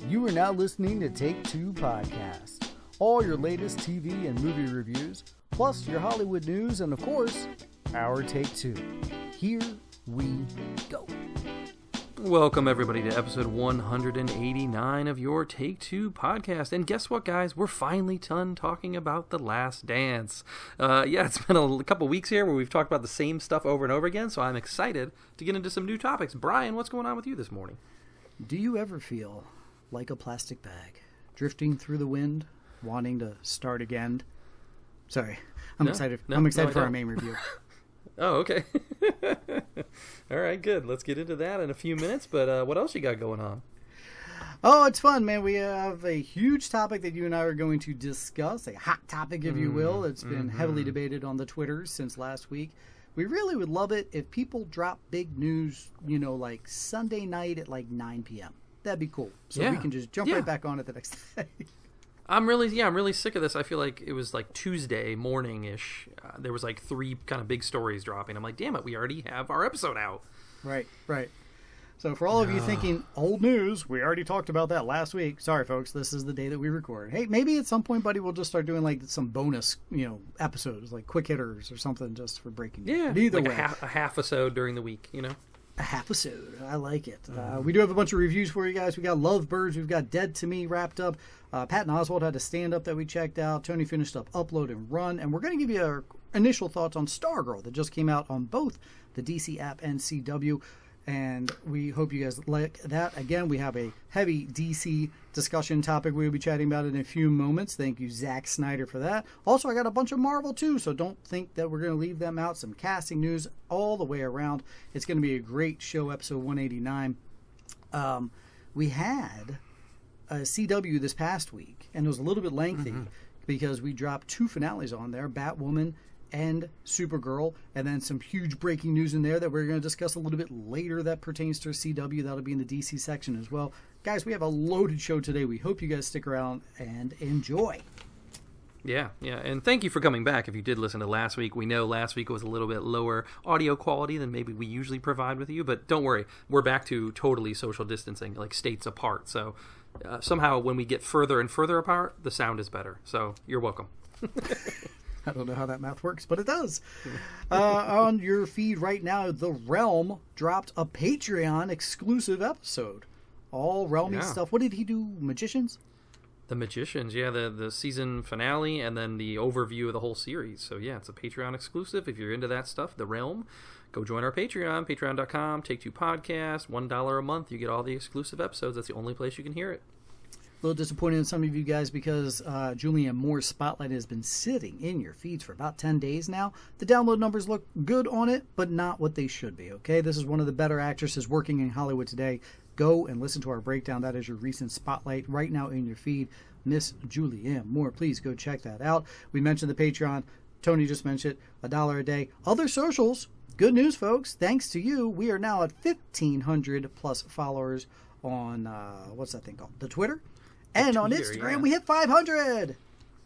You are now listening to Take Two Podcast. All your latest TV and movie reviews, plus your Hollywood news, and of course, our Take Two. Here we go. Welcome, everybody, to episode 189 of your Take Two Podcast. And guess what, guys? We're finally done talking about The Last Dance. It's been a couple weeks here where we've talked about the same stuff over and over again, so I'm excited to get into some new topics. Brian, what's going on with you this morning? Do you ever feel like a plastic bag, drifting through the wind, wanting to start again? Sorry, I'm excited for our main review. Oh, okay. All right, good. Let's get into that in a few minutes, but what else you got going on? Oh, it's fun, man. We have a huge topic that you and I are going to discuss, a hot topic, if you will. It's been heavily debated on the Twitters since last week. We really would love it if people drop big news, like Sunday night at like 9 p.m. That'd be cool. So we can just jump right back on it the next day. I'm really sick of this. I feel like it was like Tuesday morning-ish. There was like 3 kind of big stories dropping. I'm like, damn it, we already have our episode out. Right. So for all of you thinking, old news, we already talked about that last week. Sorry, folks, this is the day that we record. Hey, maybe at some point, buddy, we'll just start doing like some bonus, episodes, like quick hitters or something just for breaking news. Yeah, but either like way. a half episode during the week, A half episode. I like it. We do have a bunch of reviews for you guys. We got Lovebirds. We've got Dead to Me wrapped up. Patton Oswalt had a stand-up that we checked out. Tony finished up Upload and Run. And we're going to give you our initial thoughts on Stargirl that just came out on both the DC app and CW. And we hope you guys like that. Again, we have a heavy DC discussion topic we'll be chatting about in a few moments. Thank you, Zack Snyder, for that. Also, I got a bunch of Marvel, too, so don't think that we're going to leave them out. Some casting news all the way around. It's going to be a great show, episode 189. We had a CW this past week, and it was a little bit lengthy because we dropped 2 finales on there, Batwoman and Supergirl, and then some huge breaking news in there that we're going to discuss a little bit later that pertains to CW. That'll be in the DC section as well. Guys, we have a loaded show today. We hope you guys stick around and enjoy. Yeah, and thank you for coming back. If you did listen to last week, we know last week was a little bit lower audio quality than maybe we usually provide with you, but don't worry, we're back to totally social distancing, like states apart. So somehow when we get further and further apart, the sound is better. So you're welcome. I don't know how that math works, but it does. On your feed right now, The Realm dropped a Patreon exclusive episode. All Realmy stuff. What did he do? Magicians? The Magicians, the season finale and then the overview of the whole series. So it's a Patreon exclusive. If you're into that stuff, The Realm, go join our Patreon, patreon.com, Take Two Podcast, $1 a month. You get all the exclusive episodes. That's the only place you can hear it. A little disappointed in some of you guys because Julianne Moore's Spotlight has been sitting in your feeds for about 10 days now. The download numbers look good on it, but not what they should be, okay? This is one of the better actresses working in Hollywood today. Go and listen to our breakdown. That is your recent Spotlight right now in your feed. Miss Julianne Moore, please go check that out. We mentioned the Patreon. Tony just mentioned $1 a day. Other socials, good news, folks. Thanks to you, we are now at 1,500 plus followers on, what's that thing called? The Twitter? And on Instagram, we hit 500!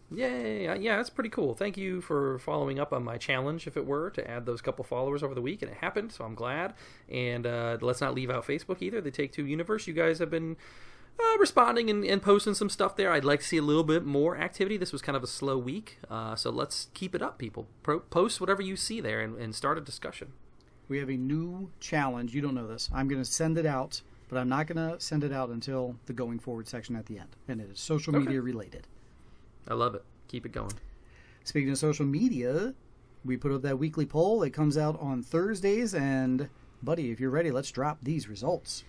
Yay! Yeah, that's pretty cool. Thank you for following up on my challenge, if it were, to add those couple followers over the week, and it happened, so I'm glad. And let's not leave out Facebook either, the Take Two universe. You guys have been responding and posting some stuff there. I'd like to see a little bit more activity. This was kind of a slow week, so let's keep it up, people. Post whatever you see there and start a discussion. We have a new challenge. You don't know this. I'm going to send it out. But I'm not going to send it out until the going forward section at the end. And it is social media related. I love it. Keep it going. Speaking of social media, we put up that weekly poll. It comes out on Thursdays. And, buddy, if you're ready, let's drop these results.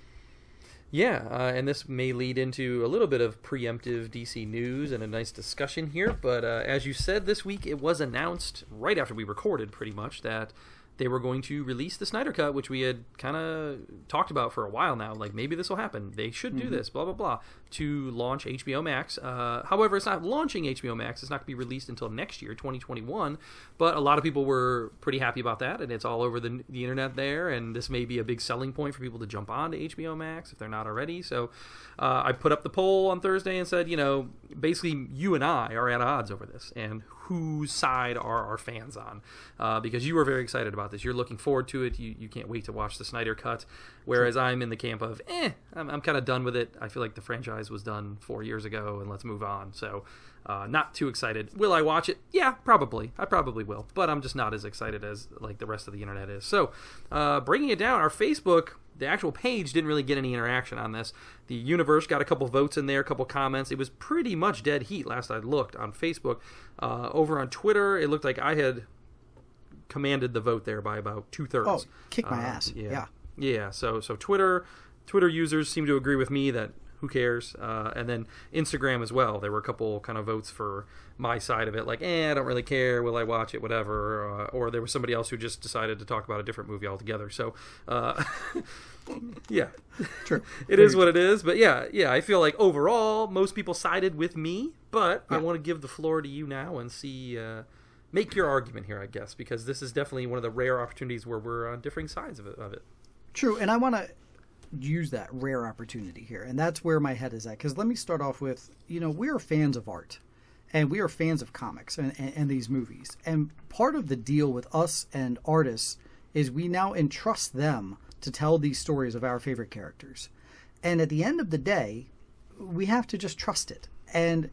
Yeah, and this may lead into a little bit of preemptive DC news and a nice discussion here. But as you said, this week it was announced right after we recorded pretty much that they were going to release the SnyderCut, which we had kind of talked about for a while now. Like, maybe this will happen. They should do this, blah, blah, blah, to launch HBO Max. However, it's not launching HBO Max. It's not going to be released until next year, 2021. But a lot of people were pretty happy about that, and it's all over the internet there. And this may be a big selling point for people to jump on to HBO Max if they're not already. So I put up the poll on Thursday and said, basically you and I are at odds over this. And whose side are our fans on, because you are very excited about this. You're looking forward to it. You can't wait to watch the Snyder Cut, whereas I'm in the camp of, I'm kind of done with it. I feel like the franchise was done 4 years ago, and let's move on. So not too excited. Will I watch it? Yeah, probably. I probably will, but I'm just not as excited as like the rest of the internet is. So breaking it down, our Facebook, the actual page didn't really get any interaction on this. The universe got a couple votes in there, a couple comments. It was pretty much dead heat last I looked on Facebook. Over on Twitter, it looked like I had commanded the vote there by about 2/3. Oh, kick my ass. Yeah. So Twitter users seem to agree with me that who cares? And then Instagram as well. There were a couple kind of votes for my side of it, like, I don't really care. Will I watch it? Whatever. Or there was somebody else who just decided to talk about a different movie altogether. So, yeah. True. It is what it is. But yeah, I feel like overall, most people sided with me. But I want to give the floor to you now and see... make your argument here, I guess, because this is definitely one of the rare opportunities where we're on differing sides of it. True, and I want to use that rare opportunity here, and that's where my head is at, because let me start off with, we are fans of art, and we are fans of comics and these movies, and part of the deal with us and artists is we now entrust them to tell these stories of our favorite characters, and at the end of the day, we have to just trust it, and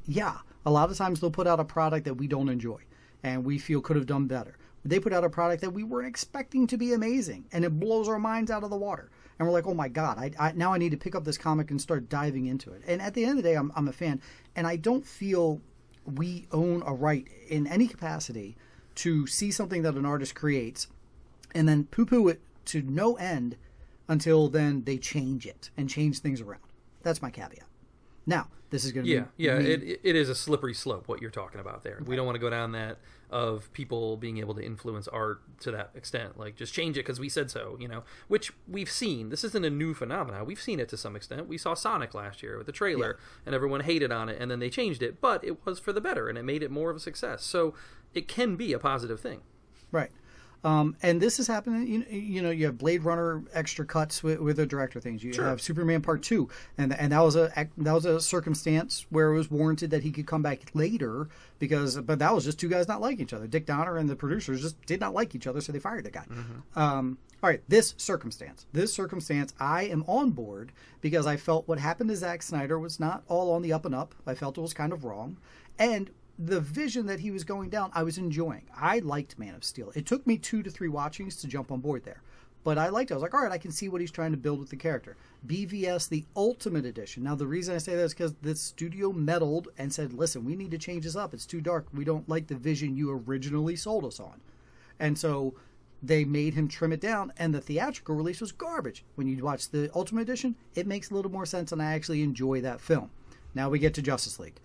a lot of times they'll put out a product that we don't enjoy, and we feel could have done better. They put out a product that we weren't expecting to be amazing, and it blows our minds out of the water. And we're like, oh my God, now I need to pick up this comic and start diving into it. And at the end of the day, I'm a fan, and I don't feel we own a right in any capacity to see something that an artist creates and then poo-poo it to no end until then they change it and change things around. That's my caveat. Now, this is going to be... It is a slippery slope, what you're talking about there. We don't want to go down that of people being able to influence art to that extent. Like, just change it because we said so, which we've seen. This isn't a new phenomenon. We've seen it to some extent. We saw Sonic last year with the trailer, and everyone hated on it, and then they changed it, but it was for the better, and it made it more of a success. So it can be a positive thing. Right. And this is happening, you have Blade Runner extra cuts with the director things. You have Superman Part 2, and that was a circumstance where it was warranted that he could come back later but that was just two guys not liking each other. Dick Donner and the producers just did not like each other, so they fired the guy. Mm-hmm. All right, this circumstance, I am on board because I felt what happened to Zack Snyder was not all on the up and up. I felt it was kind of wrong, and the vision that he was going down, I was enjoying. I liked Man of Steel. It took me 2 to 3 watchings to jump on board there. But I liked it. I was like, all right, I can see what he's trying to build with the character. BVS, the Ultimate Edition. Now, the reason I say that is because the studio meddled and said, listen, we need to change this up. It's too dark. We don't like the vision you originally sold us on. And so they made him trim it down, and the theatrical release was garbage. When you watch the Ultimate Edition, it makes a little more sense, and I actually enjoy that film. Now we get to Justice League.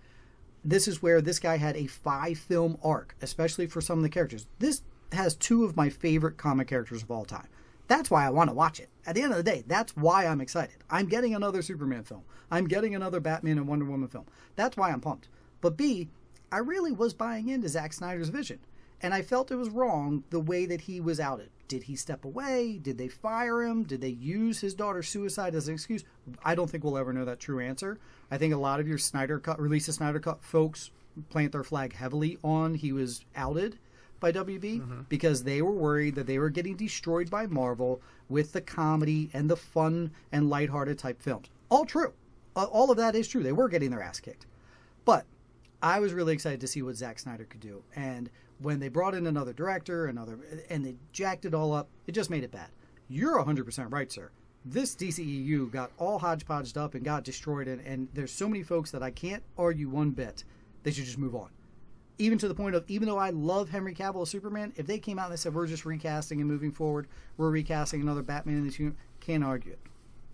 This is where this guy had a 5-film arc, especially for some of the characters. This has 2 of my favorite comic characters of all time. That's why I want to watch it. At the end of the day, that's why I'm excited. I'm getting another Superman film. I'm getting another Batman and Wonder Woman film. That's why I'm pumped. But B, I really was buying into Zack Snyder's vision. And I felt it was wrong the way that he was outed. Did he step away? Did they fire him? Did they use his daughter's suicide as an excuse? I don't think we'll ever know that true answer. I think a lot of your release of Snyder Cut folks plant their flag heavily on he was outed by WB because they were worried that they were getting destroyed by Marvel with the comedy and the fun and lighthearted type films. All true. All of that is true. They were getting their ass kicked. But I was really excited to see what Zack Snyder could do. And when they brought in another director, and they jacked it all up, it just made it bad. You're 100% right, sir. This DCEU got all hodgepodged up and got destroyed, and there's so many folks that I can't argue one bit. They should just move on. Even to the point of, even though I love Henry Cavill as Superman, if they came out and they said, we're just recasting and moving forward, we're recasting another Batman in this universe, can't argue it.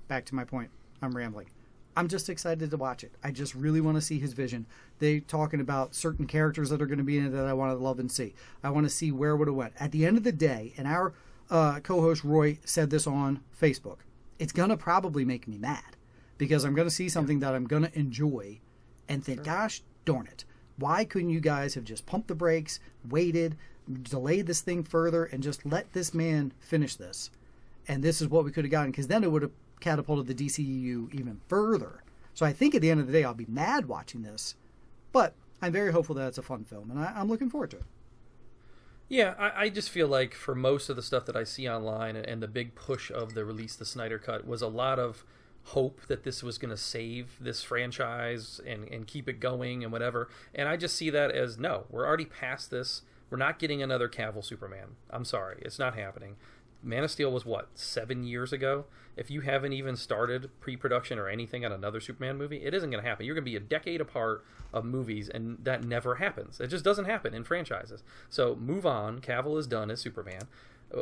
Back to my point. I'm rambling. I'm just excited to watch it. I just really want to see his vision. They talking about certain characters that are going to be in it that I want to love and see. I want to see where it would have went. At the end of the day, and our co-host Roy said this on Facebook, it's going to probably make me mad because I'm going to see something that I'm going to enjoy and think, gosh darn it. Why couldn't you guys have just pumped the brakes, waited, delayed this thing further, and just let this man finish this? And this is what we could have gotten, because then it would have catapulted the DCEU even further. So I think at the end of the day, I'll be mad watching this. But I'm very hopeful that it's a fun film, and I'm looking forward to it. Yeah, I just feel like for most of the stuff that I see online and the big push of the release, the Snyder Cut, was a lot of hope that this was going to save this franchise and keep it going and whatever. And I just see that as, no, we're already past this. We're not getting another Cavill Superman. I'm sorry. It's not happening. Man of Steel was, 7 years ago? If you haven't even started pre-production or anything on another Superman movie, it isn't going to happen. You're going to be a decade apart of movies, and that never happens. It just doesn't happen in franchises. So move on. Cavill is done as Superman.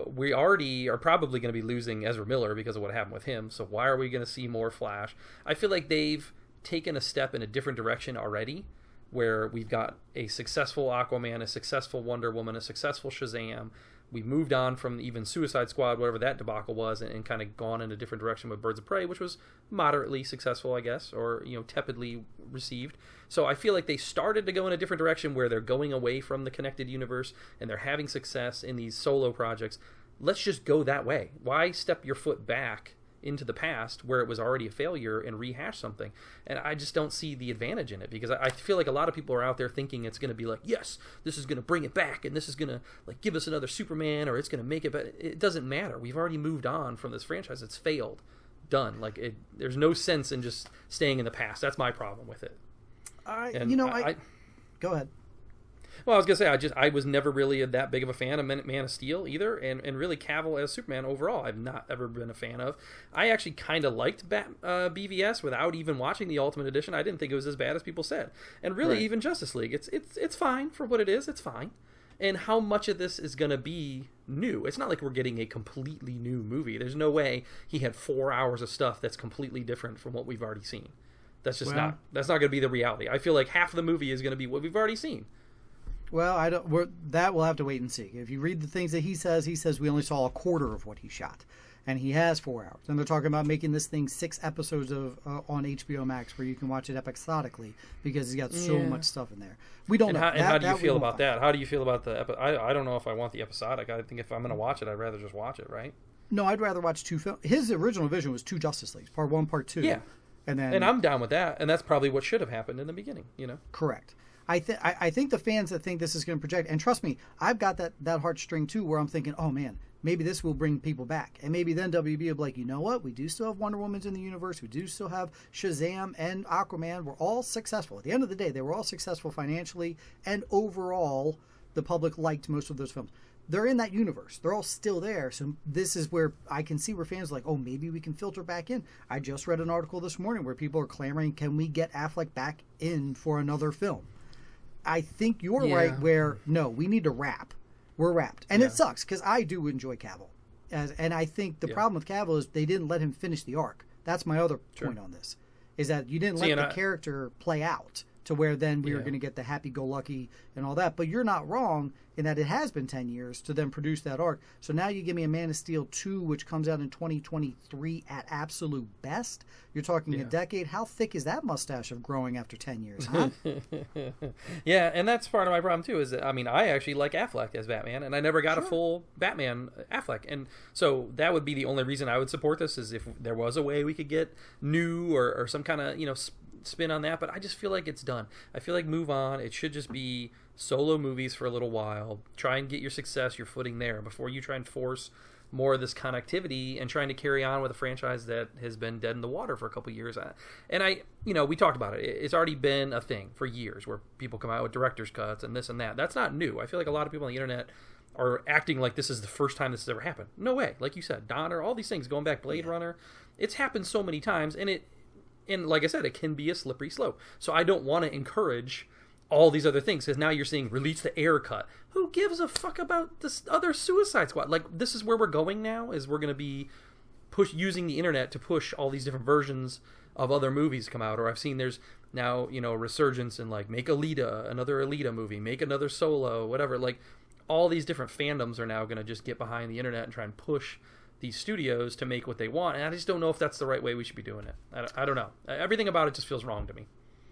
We already are probably going to be losing Ezra Miller because of what happened with him, so why are we going to see more Flash? I feel like they've taken a step in a different direction already, where we've got a successful Aquaman, a successful Wonder Woman, a successful Shazam. We moved on from even Suicide Squad, whatever that debacle was, and kind of gone in a different direction with Birds of Prey, which was moderately successful, I guess, or tepidly received. So I feel like they started to go in a different direction where they're going away from the connected universe and they're having success in these solo projects. Let's just go that way. Why step your foot back into the past where it was already a failure and rehash something? And I just don't see the advantage in it, because I feel like a lot of people are out there thinking it's going to be like, yes, this is going to bring it back and this is going to give us another Superman, or it's going to make it, but it doesn't matter. We've already moved on from this franchise. It's failed. Done. There's no sense in just staying in the past. That's my problem with it. Go ahead. Well, I was going to say, I was never really that big of a fan of Man of Steel either, and really Cavill as Superman overall, I've not ever been a fan of. I actually kind of liked BVS without even watching the Ultimate Edition. I didn't think it was as bad as people said. And really, right. Even Justice League, it's fine for what it is. It's fine. And how much of this is going to be new? It's not like we're getting a completely new movie. There's no way he had 4 hours of stuff that's completely different from what we've already seen. That's just that's not going to be the reality. I feel like half of the movie is going to be what we've already seen. Well, that we'll have to wait and see. If you read the things that he says we only saw a quarter of what he shot, and he has 4 hours. And they're talking about making this thing 6 episodes of on HBO Max where you can watch it episodically, because he's got so much stuff in there. We don't know. How do you feel about that? How do you feel about the I don't know if I want the episodic. I think if I'm going to watch it, I'd rather just watch it, right? No, I'd rather watch 2 films. His original vision was 2 Justice Leagues, part 1, part 2. Yeah. And I'm down with that, and that's probably what should have happened in the beginning, Correct. I think the fans that think this is going to project, and trust me, I've got that heartstring too, where I'm thinking, oh man, maybe this will bring people back, and maybe then WB will be like, you know what, we do still have Wonder Woman's in the universe, we do still have Shazam and Aquaman. We're all successful. At the end of the day, they were all successful financially, and overall, the public liked most of those films. They're in that universe. They're all still there. So this is where I can see where fans are like, oh, maybe we can filter back in. I just read an article this morning where people are clamoring, can we get Affleck back in for another film? I think you're right where, no, we need to wrap. We're wrapped. And it sucks because I do enjoy Cavill. And I think the problem with Cavill is they didn't let him finish the arc. That's my other point on this, is that you didn't let the character play out to where then we were going to get the happy-go-lucky and all that. But you're not wrong in that it has been 10 years to then produce that arc. So now you give me a Man of Steel 2, which comes out in 2023 at absolute best. You're talking a decade. How thick is that mustache of growing after 10 years, huh? Yeah, and that's part of my problem, too, is that, I actually like Affleck as Batman, and I never got a full Batman Affleck. And so that would be the only reason I would support this, is if there was a way we could get new or some kind of, spin on that. But I just feel like it's done. I feel like move on. It should just be solo movies for a little while. Try and get your success, your footing there before you try and force more of this connectivity and trying to carry on with a franchise that has been dead in the water for a couple of years. And we talked about it. It's already been a thing for years where people come out with director's cuts and this and that. That's not new. I feel like a lot of people on the internet are acting like this is the first time this has ever happened. No way. Like you said, Donner, all these things going back, Blade Runner. It's happened so many times, and like I said, it can be a slippery slope. So I don't want to encourage all these other things, because now you're seeing release the air cut. Who gives a fuck about this other Suicide Squad? Like, this is where we're going now, is we're going to be using the internet to push all these different versions of other movies come out. Or I've seen there's now, a resurgence in, like, make Alita, another Alita movie, make another Solo, whatever. Like, all these different fandoms are now going to just get behind the internet and try and push these studios to make what they want, and I just don't know if that's the right way we should be doing it. I don't know. Everything about it just feels wrong to me.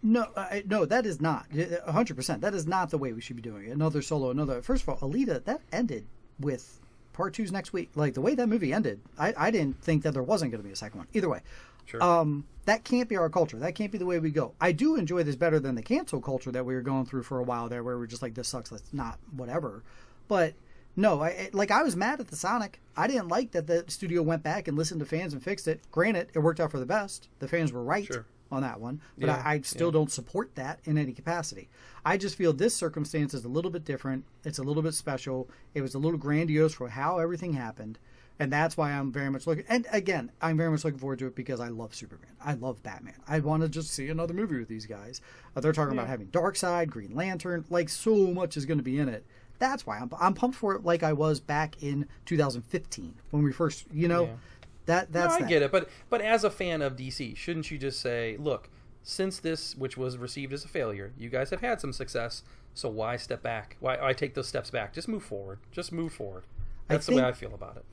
No, that is not 100%. That is not the way we should be doing it. Another Solo, First of all, Alita, that ended with part 2's next week. Like, the way that movie ended, I didn't think that there wasn't going to be a second one. Either way, Sure. That can't be our culture. That can't be the way we go. I do enjoy this better than the cancel culture that we were going through for a while there, where we're just like, this sucks, let's not, whatever. But no, I was mad at the Sonic. I didn't like that the studio went back and listened to fans and fixed it. Granted, it worked out for the best. The fans were right on that one, but I still don't support that in any capacity. I just feel this circumstance is a little bit different. It's a little bit special. It was a little grandiose for how everything happened. And that's why I'm very much looking. And again, I'm very much looking forward to it because I love Superman. I love Batman. I want to just see another movie with these guys. They're talking about having Darkseid, Green Lantern. Like, so much is going to be in it. That's why I'm pumped for it, like I was back in 2015 when we first, that's. No, I get it, but as a fan of DC, shouldn't you just say, look, since this, which was received as a failure, you guys have had some success, so why step back? Why take those steps back? Just move forward. That's the way I feel about it.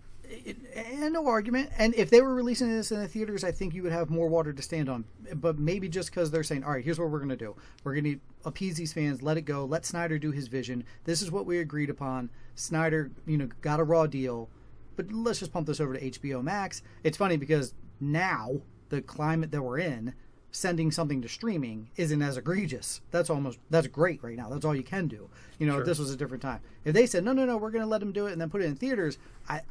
And no argument. And if they were releasing this in the theaters, I think you would have more water to stand on. But maybe just because they're saying, all right, here's what we're going to do. We're going to appease these fans, let it go, let Snyder do his vision. This is what we agreed upon. Snyder, got a raw deal, but let's just pump this over to HBO Max. It's funny because now the climate that we're in, sending something to streaming isn't as egregious. That's great right now. That's all you can do. If this was a different time. If they said, no, we're going to let them do it and then put it in theaters,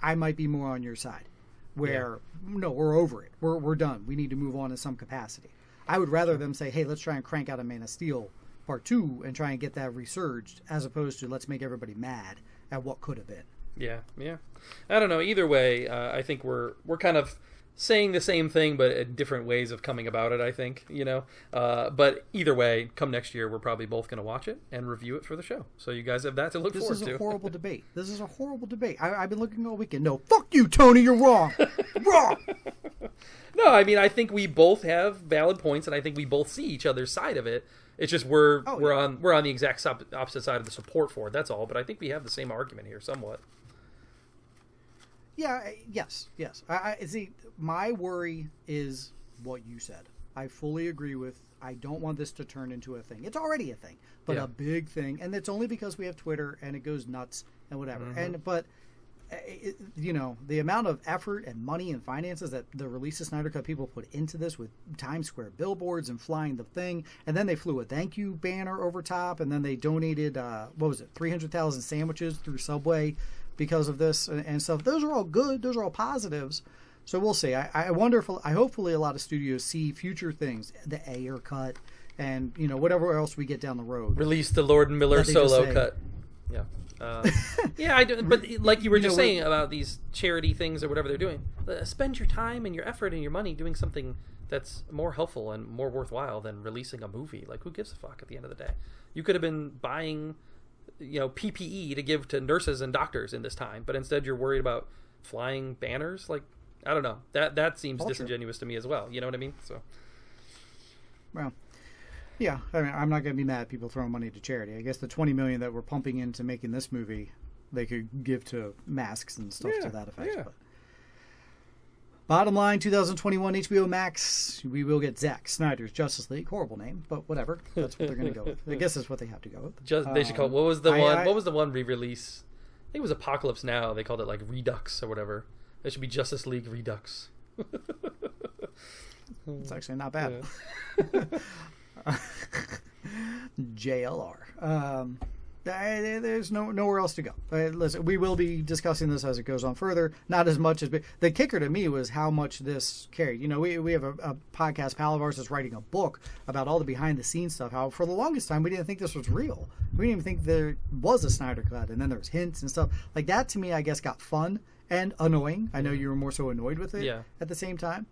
I might be more on your side. Where, no, we're over it. We're done. We need to move on in some capacity. I would rather them say, hey, let's try and crank out a Man of Steel Part 2 and try and get that resurged, as opposed to let's make everybody mad at what could have been. Yeah. I don't know. Either way, I think we're kind of saying the same thing, but different ways of coming about it, I think, but either way, come next year, we're probably both going to watch it and review it for the show. So you guys have that to look forward to. This is a horrible debate. I've been looking all weekend. No, fuck you, Tony, you're wrong. Wrong. No, I mean, I think we both have valid points, and I think we both see each other's side of it. It's just we're on the exact opposite side of the support for it, that's all. But I think we have the same argument here, somewhat. Yeah, yes. I see, my worry is what you said. I fully agree with, I don't want this to turn into a thing. It's already a thing, but a big thing. And it's only because we have Twitter and it goes nuts and whatever. Mm-hmm. But the amount of effort and money and finances that the release of SnyderCut people put into this, with Times Square billboards and flying the thing, and then they flew a thank you banner over top, and then they donated 300,000 sandwiches through Subway because of this and stuff. Those are all good. Those are all positives. So we'll see. I wonder if, hopefully a lot of studios see future things, the Ayer cut, and whatever else we get down the road. Release the Lord and Miller solo cut. Yeah. Yeah, I do. But like you were just saying about these charity things or whatever they're doing, spend your time and your effort and your money doing something that's more helpful and more worthwhile than releasing a movie. Like, who gives a fuck at the end of the day? You could have been buying PPE to give to nurses and doctors in this time, but instead you're worried about flying banners. Like, I don't know, that seems disingenuous to me as well. You know what I mean? So, well, yeah, I mean, I'm not going to be mad at people throwing money to charity. I guess the $20 million that we're pumping into making this movie, they could give to masks and stuff to that effect. Yeah. But bottom line, 2021 HBO Max, we will get Zack Snyder's Justice League. Horrible name, but whatever. That's what they're going to go with. I guess that's what they have to go with. They should call it, what was the one re-release? I think it was Apocalypse Now. They called it like Redux or whatever. It should be Justice League Redux. It's actually not bad. Yeah. JLR. There's nowhere else to go. Listen, we will be discussing this as it goes on further. Not as much as the kicker to me was how much this carried. We have a podcast pal of ours that's writing a book about all the behind the scenes stuff. How for the longest time we didn't think this was real. We didn't even think there was a Snyder Cut, and then there was hints and stuff like that. To me, I guess got fun and annoying. I know you were more so annoyed with it at the same time,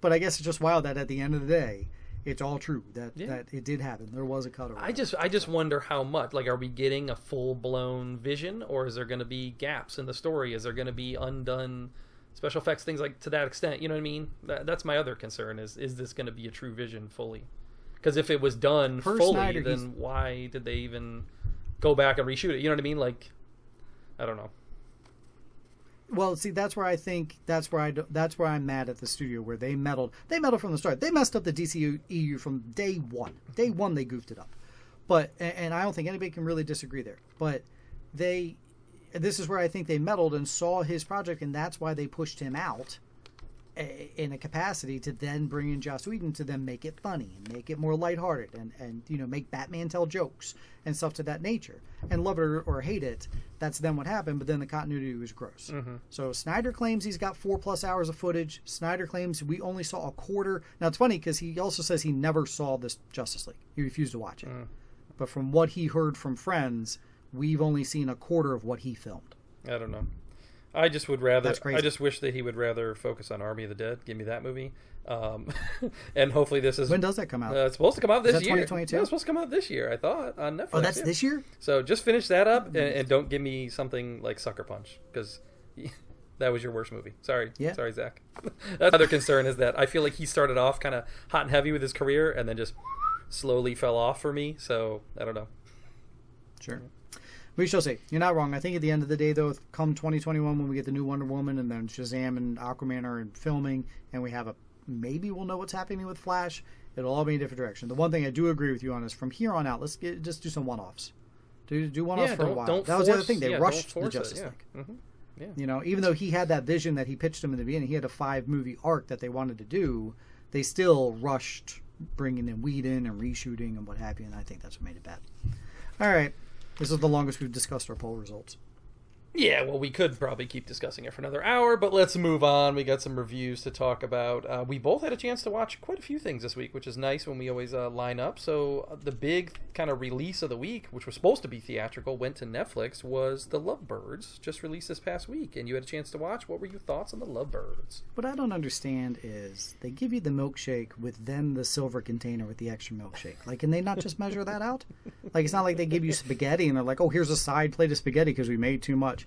but I guess it's just wild that at the end of the day, it's all true that it did happen. There was a cut. I just wonder how much. Like, are we getting a full blown vision, or is there going to be gaps in the story? Is there going to be undone special effects, things like to that extent? You know what I mean? That's my other concern. Is this going to be a true vision fully? Because if it was done fully, Snyder, then why did they even go back and reshoot it? You know what I mean? Like, I don't know. Well, see, that's where I'm mad at the studio, where they meddled. They meddled from the start. They messed up the DCEU from day one. Day one, they goofed it up. But and I don't think anybody can really disagree there. But this is where I think they meddled and saw his project, and that's why they pushed him out in a capacity to then bring in Joss Whedon to then make it funny and make it more lighthearted and make Batman tell jokes and stuff to that nature. And love it or hate it, that's then what happened, but then the continuity was gross. Mm-hmm. So Snyder claims he's got 4+ hours of footage. Snyder claims we only saw a quarter. Now it's funny because he also says he never saw this Justice League. He refused to watch it. But from what he heard from friends, we've only seen a quarter of what he filmed. I don't know. I just would rather. That's crazy. I just wish that he would rather focus on Army of the Dead. Give me that movie. And hopefully this is. When does that come out? It's supposed to come out this year. 2022? It's supposed to come out this year. I thought on Netflix. Oh, that's this year. So just finish that up and don't give me something like Sucker Punch because that was your worst movie. Sorry, sorry, Zach. That's another concern is that I feel like he started off kind of hot and heavy with his career and then just slowly fell off for me. So I don't know. Sure. We shall see. You're not wrong. I think at the end of the day, though, come 2021 when we get the new Wonder Woman and then Shazam and Aquaman are in filming and we have maybe we'll know what's happening with Flash, it'll all be in a different direction. The one thing I do agree with you on is from here on out, just do some one-offs. Do one-offs for a while. That was the other thing. They rushed the Justice League. Mm-hmm. Yeah. Even though he had that vision that he pitched him in the beginning, he had a 5-movie arc that they wanted to do, they still rushed bringing in Whedon and reshooting and what have you, and I think that's what made it bad. All right. This is the longest we've discussed our poll results. Yeah, well, we could probably keep discussing it for another hour, but let's move on. We got some reviews to talk about. We both had a chance to watch quite a few things this week, which is nice when we always line up. So the big kind of release of the week, which was supposed to be theatrical, went to Netflix, was The Lovebirds, just released this past week, and you had a chance to watch. What were your thoughts on The Lovebirds? What I don't understand is they give you the milkshake with then the silver container with the extra milkshake. Like, can they not just measure that out? Like, it's not like they give you spaghetti and they're like, oh, here's a side plate of spaghetti because we made too much.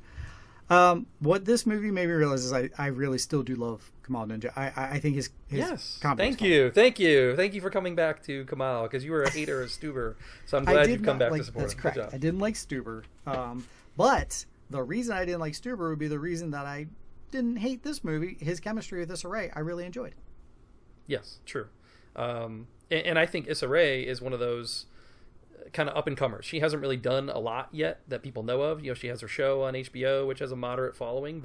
What this movie made me realize is I really still do love Kamal Ninja. I think his yes. comedy Thank you for coming back to Kamal because you were a hater of Stuber, so I'm glad you've come back to support him. That's correct. I didn't like Stuber, but the reason I didn't like Stuber would be the reason that I didn't hate this movie. His chemistry with Issa Rae, I really enjoyed. Yes, true. And I think Issa Rae is one of those kind of up-and-comers. She hasn't really done a lot yet that people know of. She has her show on HBO, which has a moderate following,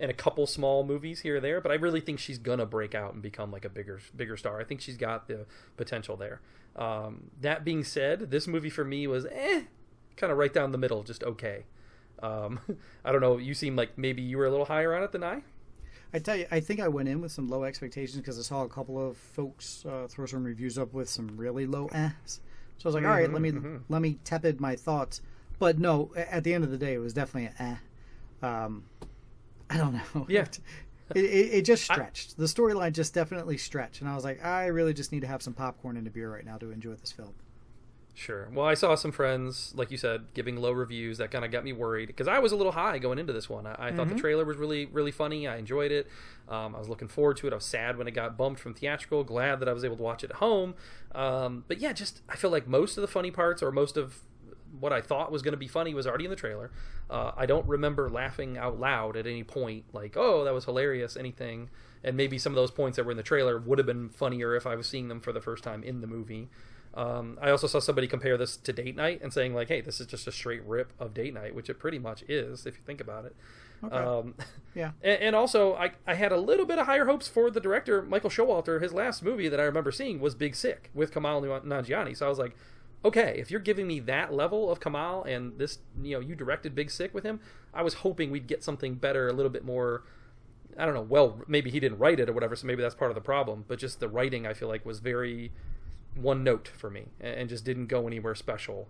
and a couple small movies here or there, but I really think she's gonna break out and become like a bigger star. I think she's got the potential there. That being said, this movie for me was kind of right down the middle, just okay. I don't know, you seem like maybe you were a little higher on it than I tell you, I think I went in with some low expectations because I saw a couple of folks throw some reviews up with some really low ehs. So I was like, all right, let me tepid my thoughts. But no, at the end of the day, it was definitely I don't know. Yeah. It just stretched. The storyline just definitely stretched. And I was like, I really just need to have some popcorn and a beer right now to enjoy this film. Sure. Well, I saw some friends, like you said, giving low reviews. That kind of got me worried because I was a little high going into this one. I thought the trailer was really, really funny. I enjoyed it. I was looking forward to it. I was sad when it got bumped from theatrical. Glad that I was able to watch it at home. But yeah, I feel like most of the funny parts or most of what I thought was going to be funny was already in the trailer. I don't remember laughing out loud at any point like, oh, that was hilarious, anything. And maybe some of those points that were in the trailer would have been funnier if I was seeing them for the first time in the movie. I also saw somebody compare this to Date Night and saying like, hey, this is just a straight rip of Date Night, which it pretty much is if you think about it. Okay. Yeah. And also I had a little bit of higher hopes for the director, Michael Showalter. His last movie that I remember seeing was Big Sick with Kamal Nanjiani. So I was like, okay, if you're giving me that level of Kamal and this, you directed Big Sick with him, I was hoping we'd get something better, a little bit more, I don't know, well, maybe he didn't write it or whatever, so maybe that's part of the problem, but just the writing I feel like was very one note for me and just didn't go anywhere special.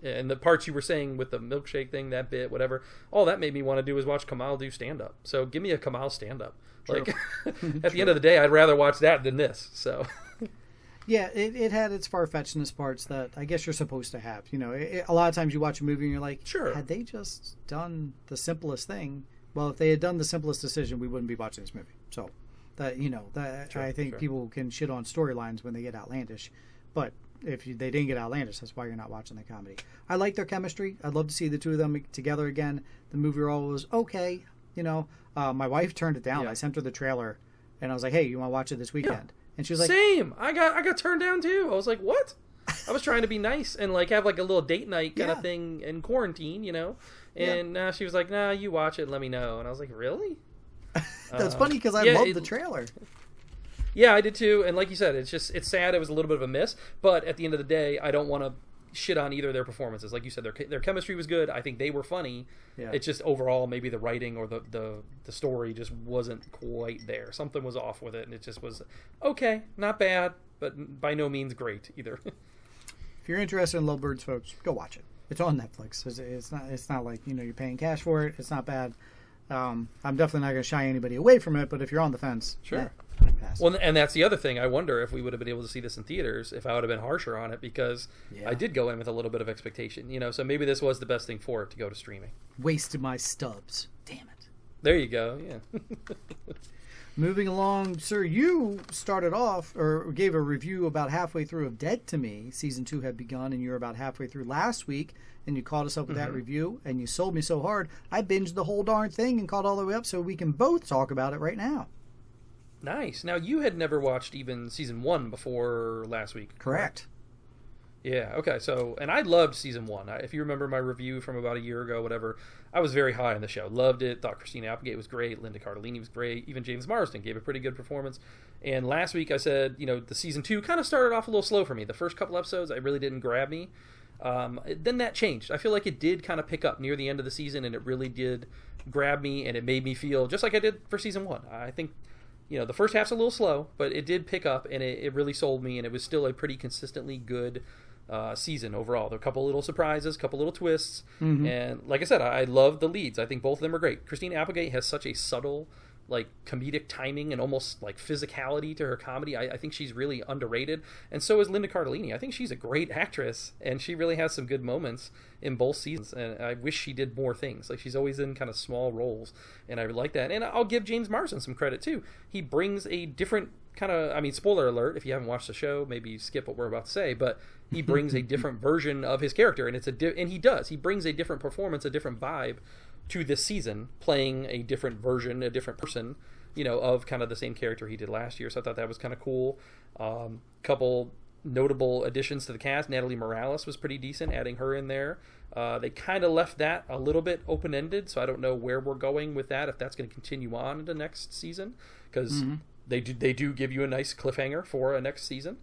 And the parts you were saying with the milkshake thing, that bit, whatever, all that made me want to do is watch Kamal do stand-up. So give me a Kamal stand-up. True. Like, at the end of the day, I'd rather watch that than this, so... Yeah, it had its far-fetchedness parts that I guess you're supposed to have. A lot of times you watch a movie and you're like, sure, had they just done the simplest thing? Well, if they had done the simplest decision, we wouldn't be watching this movie. So, sure, I think people can shit on storylines when they get outlandish, but if they didn't get outlandish, that's why you're not watching the comedy. I like their chemistry. I'd love to see the two of them together again. The movie role was okay. My wife turned it down. Yeah. I sent her the trailer, and I was like, hey, you want to watch it this weekend? Yeah. And she was like, same. I got turned down too. I was like, what? I was trying to be nice and like have like a little date night kind of thing in quarantine, And she was like, nah, you watch it and let me know. And I was like, really? That's funny because I love the trailer. Yeah, I did too. And like you said, it's sad. It was a little bit of a miss. But at the end of the day, I don't want to shit on either of their performances. Like you said, their chemistry was good. I think they were funny. Yeah. It's just overall maybe the writing or the story just wasn't quite there. Something was off with it, and it just was okay, not bad, but by no means great either. If you're interested in Lovebirds, folks, go watch it. It's on Netflix. It's not like you're paying cash for it. It's not bad. I'm definitely not going to shy anybody away from it, but if you're on the fence, sure. Well, and that's the other thing. I wonder if we would have been able to see this in theaters if I would have been harsher on it, because I did go in with a little bit of expectation. So maybe this was the best thing for it to go to streaming. Wasted my stubs. Damn it. There you go. Yeah. Moving along, sir, you started off or gave a review about halfway through of Dead to Me. Season 2 had begun, and you were about halfway through last week, and you caught us up with that review, and you sold me so hard, I binged the whole darn thing and caught all the way up so we can both talk about it right now. Nice. Now, you had never watched even Season 1 before last week. Correct. Yeah, okay. So, and I loved Season 1. If you remember my review from about a year ago, whatever, I was very high on the show. Loved it. Thought Christina Applegate was great. Linda Cardellini was great. Even James Marsden gave a pretty good performance. And last week I said, the Season 2 kind of started off a little slow for me. The first couple episodes, it really didn't grab me. Then that changed. I feel like it did kind of pick up near the end of the season, and it really did grab me, and it made me feel just like I did for Season 1. I think the first half's a little slow, but it did pick up, and it really sold me, and it was still a pretty consistently good season overall. There were a couple little surprises, a couple little twists, and like I said, I love the leads. I think both of them are great. Christina Applegate has such a subtle, comedic timing and almost physicality to her comedy. I think she's really underrated, and so is Linda Cardellini. I think she's a great actress, and she really has some good moments in both seasons, and I wish she did more things. She's always in kind of small roles, and I like that. And I'll give James Marsden some credit too. He brings a different kind of, spoiler alert, if you haven't watched the show, maybe skip what we're about to say, but he brings a different version of his character, and he brings a different performance, a different vibe to this season, playing a different version, a different person, of kind of the same character he did last year. So I thought that was kind of cool. Couple notable additions to the cast. Natalie Morales was pretty decent, adding her in there. They kind of left that a little bit open-ended, so I don't know where we're going with that, if that's going to continue on into next season, because they do give you a nice cliffhanger for a next season.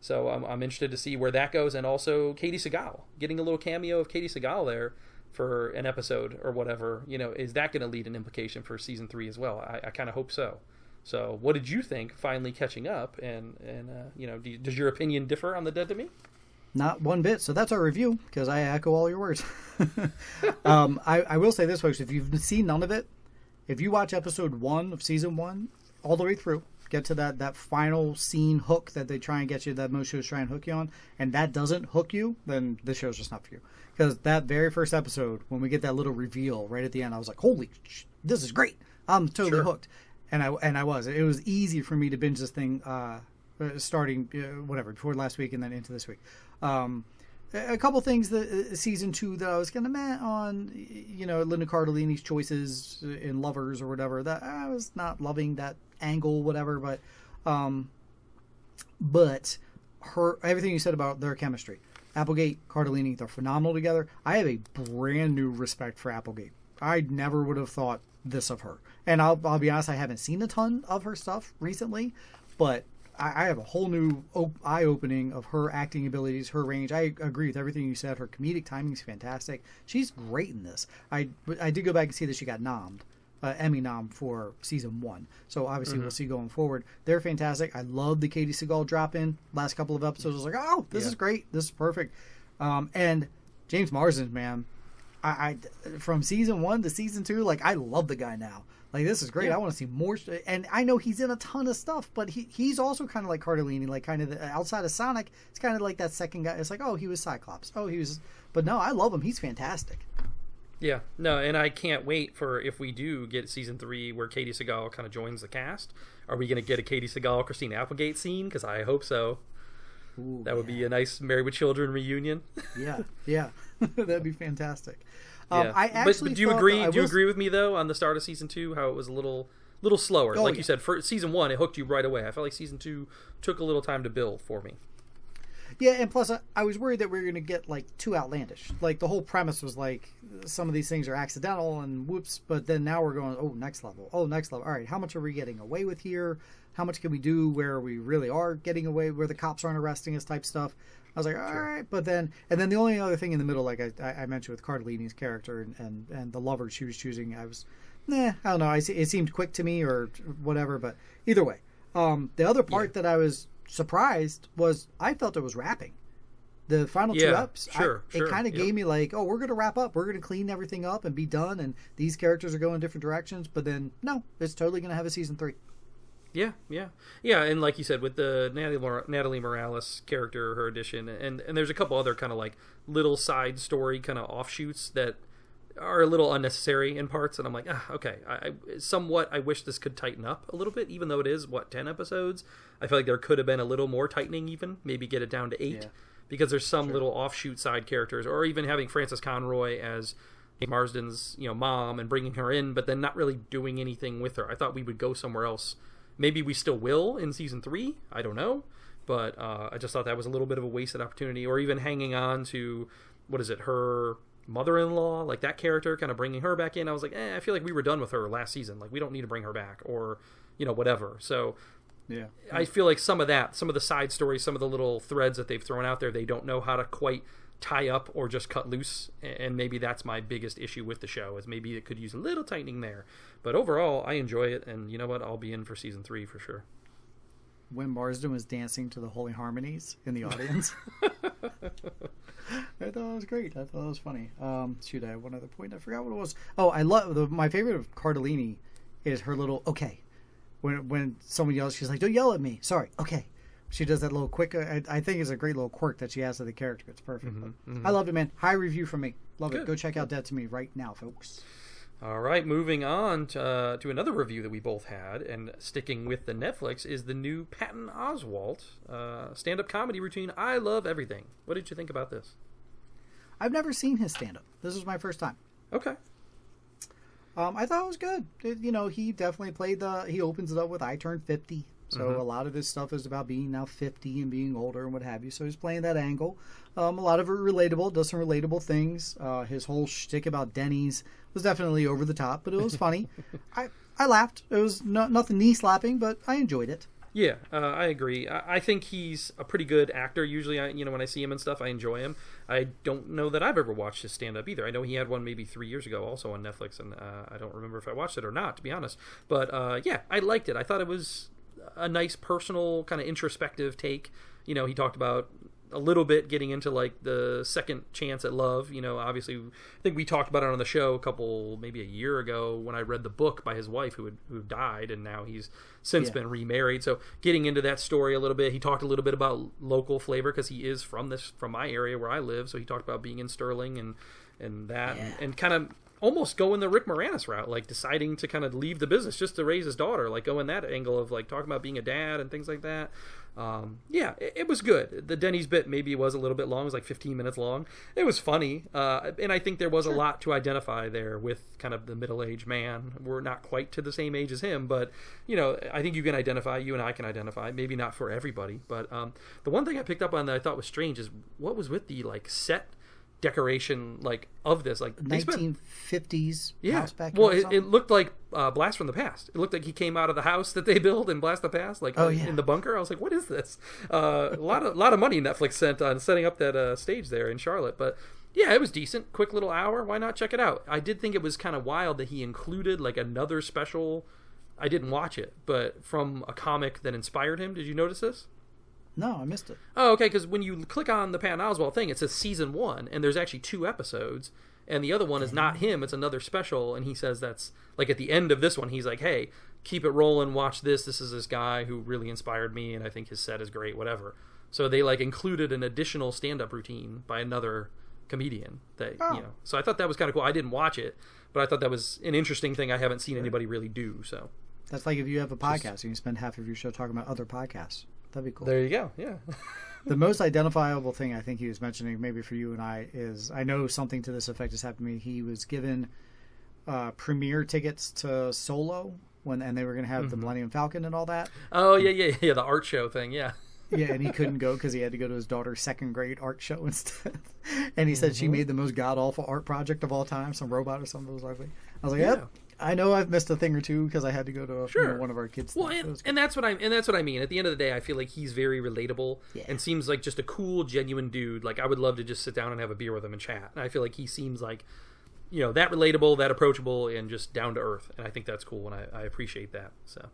So I'm interested to see where that goes, and also Katie Sagal, getting a little cameo of Katie Sagal there for an episode or whatever, is that going to lead an implication for season 3 as well? I kind of hope so. So what did you think finally catching up, and does your opinion differ on the Dead to Me? Not one bit. So that's our review, because I echo all your words. I will say this, folks, if you've seen none of it, if you watch episode 1 of season 1 all the way through, get to that final scene hook that they try and get you, that most shows try and hook you on, and that doesn't hook you, then this show's just not for you. Because that very first episode, when we get that little reveal right at the end, I was like, holy this is great. I'm totally hooked. And I was. It was easy for me to binge this thing starting, before last week and then into this week. A couple things that season 2 that I was kind of meh on, Linda Cardellini's choices in Lovers or whatever, that I was not loving that angle, whatever, but everything you said about their chemistry, Applegate, Cardellini, they're phenomenal together. I have a brand new respect for Applegate. I never would have thought this of her, and I'll be honest, I haven't seen a ton of her stuff recently, but I have a whole new eye-opening of her acting abilities, her range. I agree with everything you said. Her comedic timing is fantastic. She's great in this. I did go back and see that she got Emmy nom for season 1. So obviously we'll see going forward. They're fantastic. I love the Katie Sagal drop-in. Last couple of episodes, I was like, oh, this is great. This is perfect. And James Marsden, man, I from season 1 to season 2, I love the guy now. This is great. I want to see more. And I know he's in a ton of stuff, but he's also kind of like Cardellini, kind of outside of Sonic. It's kind of like that second guy. It's like, oh, he was Cyclops. Oh, he was. But no, I love him. He's fantastic. Yeah, no, and I can't wait for if we do get season 3 where Katie Sagal kind of joins the cast. Are we going to get a Katie Sagal, Christina Applegate scene? Because I hope so. Ooh, that would be a nice Married with Children reunion. Yeah, that'd be fantastic. Yeah. I actually but do you agree? Do you agree with me though on the start of season 2 how it was a little slower? You said, for season 1 it hooked you right away. I felt like season 2 took a little time to build for me. Yeah, and plus I was worried that we were going to get like too outlandish. Like the whole premise was like some of these things are accidental and whoops, but then now we're going, oh, next level. Oh, next level. All right, how much are we getting away with here? How much can we do where we really are getting away, where the cops aren't arresting us type stuff? I was like, all right, but then, and then the only other thing in the middle, like I mentioned with Cardellini's character and the lover she was choosing, I was, I don't know. It seemed quick to me or whatever, but either way. The other part that I was surprised was I felt it was wrapping. The final two eps, it kind of gave me like, oh, we're going to wrap up. We're going to clean everything up and be done, and these characters are going different directions. But then, no, it's totally going to have a season 3. Yeah, and like you said, with the Natalie Morales character, her addition, and there's a couple other kind of like little side story kind of offshoots that are a little unnecessary in parts, and I'm like, okay, I wish this could tighten up a little bit, even though it is, 10 episodes? I feel like there could have been a little more tightening even, maybe get it down to 8, because there's some little offshoot side characters, or even having Frances Conroy as Marsden's mom and bringing her in, but then not really doing anything with her. I thought we would go somewhere else. Maybe we still will in season 3. I don't know. But I just thought that was a little bit of a wasted opportunity. Or even hanging on to, her mother-in-law, like that character, kind of bringing her back in. I was like, I feel like we were done with her last season. Like, we don't need to bring her back or, whatever. So I feel like some of the side stories, some of the little threads that they've thrown out there, they don't know how to quite tie up or just cut loose, and maybe that's my biggest issue with the show, is maybe it could use a little tightening there. But overall, I enjoy it, and you know what, I'll be in for season 3 for sure. When Marsden was dancing to the Holy Harmonies in the audience, I thought it was great. I thought it was funny. Shoot, I have one other point. I forgot what it was. Oh, I love my favorite of Cardellini is her little okay. When someone yells, she's like, "Don't yell at me." Sorry. Okay. She does that little quick. I think it's a great little quirk that she has to the character. It's perfect. I loved it, man. High review from me. Love it. Go check out Dead to Me right now, folks. All right, moving on to another review that we both had, and sticking with the Netflix, is the new Patton Oswalt stand-up comedy routine, I Love Everything. What did you think about this? I've never seen his stand-up. This is my first time. Okay. I thought it was good. He definitely he opens it up with I Turned 50. So a lot of his stuff is about being now 50 and being older and what have you. So he's playing that angle. A lot of it relatable, does some relatable things. His whole shtick about Denny's was definitely over the top, but it was funny. I laughed. It was nothing knee-slapping, but I enjoyed it. Yeah, I agree. I think he's a pretty good actor. Usually, when I see him and stuff, I enjoy him. I don't know that I've ever watched his stand-up either. I know he had one maybe 3 years ago also on Netflix, and I don't remember if I watched it or not, to be honest. But yeah, I liked it. I thought it was a nice personal kind of introspective take. He talked about a little bit getting into like the second chance at love. Obviously, I think we talked about it on the show maybe a year ago when I read the book by his wife who died, and now he's since been remarried. So getting into that story a little bit, he talked a little bit about local flavor because he is from my area where I live. So he talked about being in Sterling and that and kind of almost going the Rick Moranis route, like deciding to kind of leave the business just to raise his daughter, like going that angle of like talking about being a dad and things like that. It was good. The Denny's bit maybe was a little bit long. It was like 15 minutes long. It was funny. And I think there was a lot to identify there with kind of the middle-aged man. We're not quite to the same age as him, but I think you and I can identify, maybe not for everybody. But the one thing I picked up on that I thought was strange is what was with the like set decoration like of this like 1950s house back. Well, it looked like Blast from the Past. It looked like he came out of the house that they built in Blast the Past, like in the bunker. I was like, what is this? A lot of money Netflix sent on setting up that stage there in Charlotte. But yeah, it was decent. Quick little hour. Why not check it out? I did think it was kind of wild that he included like another special. I didn't watch it, but from a comic that inspired him. Did you notice this? No, I missed it. Oh, okay, because when you click on the Patton Oswalt thing, it says season 1, and there's actually 2 episodes, and the other one is not him, it's another special, and he says that's, like at the end of this one, he's like, hey, keep it rolling, watch this is this guy who really inspired me, and I think his set is great, whatever. So they like included an additional stand-up routine by another comedian that so I thought that was kind of cool. I didn't watch it, but I thought that was an interesting thing I haven't seen anybody really do. So that's like if you have a podcast and you spend half of your show talking about other podcasts. That'd be cool. There you go. Yeah. The most identifiable thing I think he was mentioning, maybe for you and I, is I know something to this effect has happened to me. He was given premiere tickets to Solo and they were going to have the Millennium Falcon and all that. Oh yeah, the art show thing. Yeah. Yeah, and he couldn't go because he had to go to his daughter's second grade art show instead. And he said she made the most god-awful art project of all time, some robot or something was ugly. I was like, yep. I know I've missed a thing or two because I had to go to one of our kids. Well, and that's what I mean. At the end of the day, I feel like he's very relatable and seems like just a cool, genuine dude. Like I would love to just sit down and have a beer with him and chat. And I feel like he seems like, that relatable, that approachable, and just down to earth. And I think that's cool, and I appreciate that. So.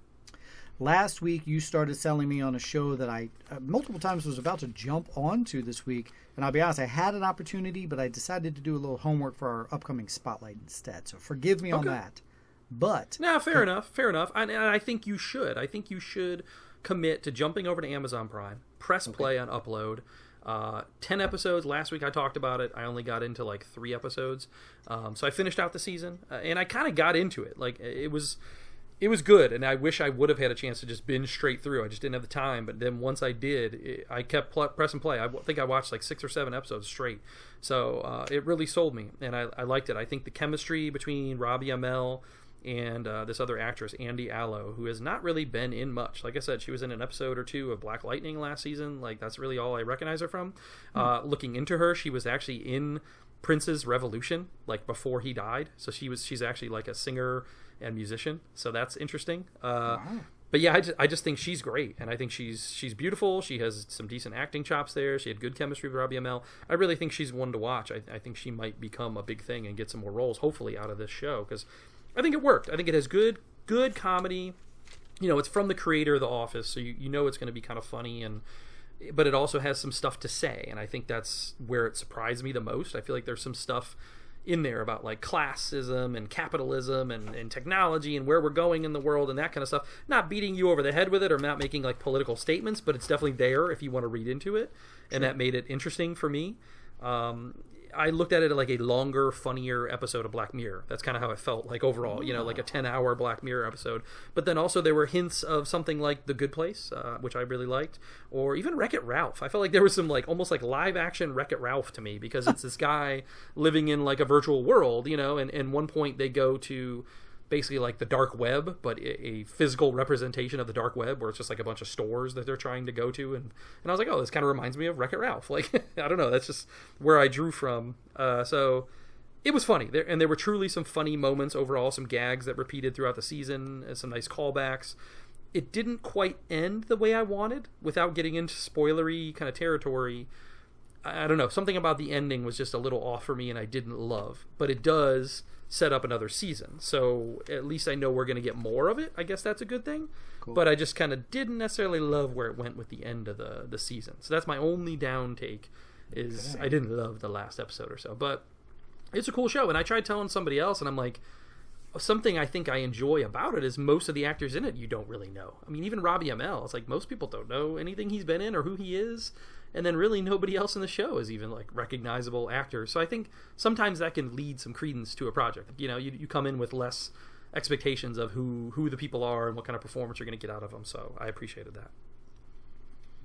Last week, you started selling me on a show that I multiple times was about to jump onto this week. And I'll be honest, I had an opportunity, but I decided to do a little homework for our upcoming Spotlight instead. So forgive me on that. But no, fair enough. And I think you should. I think you should commit to jumping over to Amazon Prime, press play on upload. 10 episodes. Last week I talked about it. I only got into like 3 episodes. So I finished out the season, and I kind of got into it. Like it was good, and I wish I would have had a chance to just binge straight through. I just didn't have the time. But then once I did, I kept press and play. I think I watched like 6 or 7 episodes straight. So it really sold me, and I liked it. I think the chemistry between Robbie Amell and this other actress, Andy Allo, who has not really been in much. Like I said, she was in an episode or 2 of Black Lightning last season. Like that's really all I recognize her from. Looking into her, she was actually in Prince's Revolution, like before he died. So she's actually like a singer and musician. So that's interesting. But yeah, I just think she's great, and I think she's beautiful. She has some decent acting chops there. She had good chemistry with Robbie Amell. I really think she's one to watch. I think she might become a big thing and get some more roles, hopefully, out of this show, because I think it worked. I think it has good comedy. It's from the creator of The Office, so you know it's going to be kind of funny, but it also has some stuff to say, and I think that's where it surprised me the most. I feel like there's some stuff in there about like classism and capitalism and technology and where we're going in the world and that kind of stuff. Not beating you over the head with it or not making like political statements, but it's definitely there if you want to read into it, and that made it interesting for me. I looked at it like a longer, funnier episode of Black Mirror. That's kind of how it felt like overall, like a 10-hour Black Mirror episode. But then also there were hints of something like The Good Place, which I really liked, or even Wreck-It Ralph. I felt like there was some like almost like live action Wreck-It Ralph to me, because it's this guy living in like a virtual world, and one point they go to basically like the dark web, but a physical representation of the dark web where it's just like a bunch of stores that they're trying to go to, and I was like, oh, this kind of reminds me of Wreck-It Ralph. Like I don't know, that's just where I drew from. So it was funny there, and there were truly some funny moments overall, some gags that repeated throughout the season, and some nice callbacks. It didn't quite end the way I wanted without getting into spoilery kind of territory. I don't know, something about the ending was just a little off for me, and I didn't love, but it does set up another season, so at least I know we're going to get more of it. I guess that's a good thing. Cool. But I just kind of didn't necessarily love where it went with the end of the season, so that's my only down take, is I didn't love the last episode or so. But it's a cool show, and I tried telling somebody else, and I'm like, something I think I enjoy about it is most of the actors in it you don't really know. I mean, even Robbie Amell, it's like most people don't know anything he's been in or who he is, and then really nobody else in the show is even like recognizable actors. So I think sometimes that can lead some credence to a project. You come in with less expectations of who the people are and what kind of performance you're going to get out of them. So I appreciated that.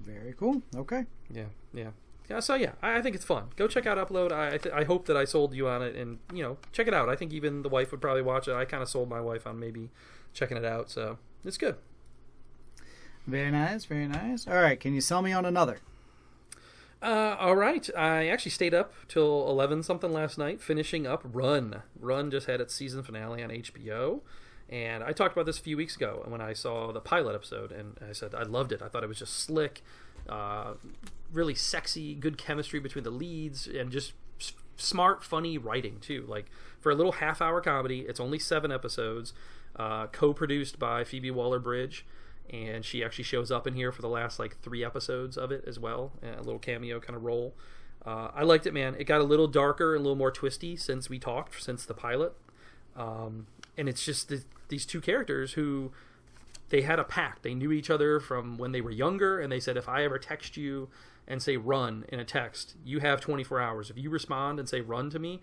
Very cool. Okay. Yeah. So yeah, I think it's fun. Go check out Upload. I hope that I sold you on it, and check it out. I think even the wife would probably watch it. I kind of sold my wife on maybe checking it out, so it's good. Very nice, very nice. All right, can you sell me on another? All right. I actually stayed up till 11 something last night, finishing up Run. Run just had its season finale on HBO, and I talked about this a few weeks ago when I saw the pilot episode, and I said I loved it. I thought it was just slick, really sexy, good chemistry between the leads, and just smart, funny writing too. Like for a little half-hour comedy, it's only 7 episodes, co-produced by Phoebe Waller-Bridge. And she actually shows up in here for the last like 3 episodes of it as well, a little cameo kind of role. I liked it, man. It got a little darker and a little more twisty since the pilot. And it's just these 2 characters who, they had a pact. They knew each other from when they were younger, and they said, if I ever text you and say run in a text, you have 24 hours. If you respond and say run to me,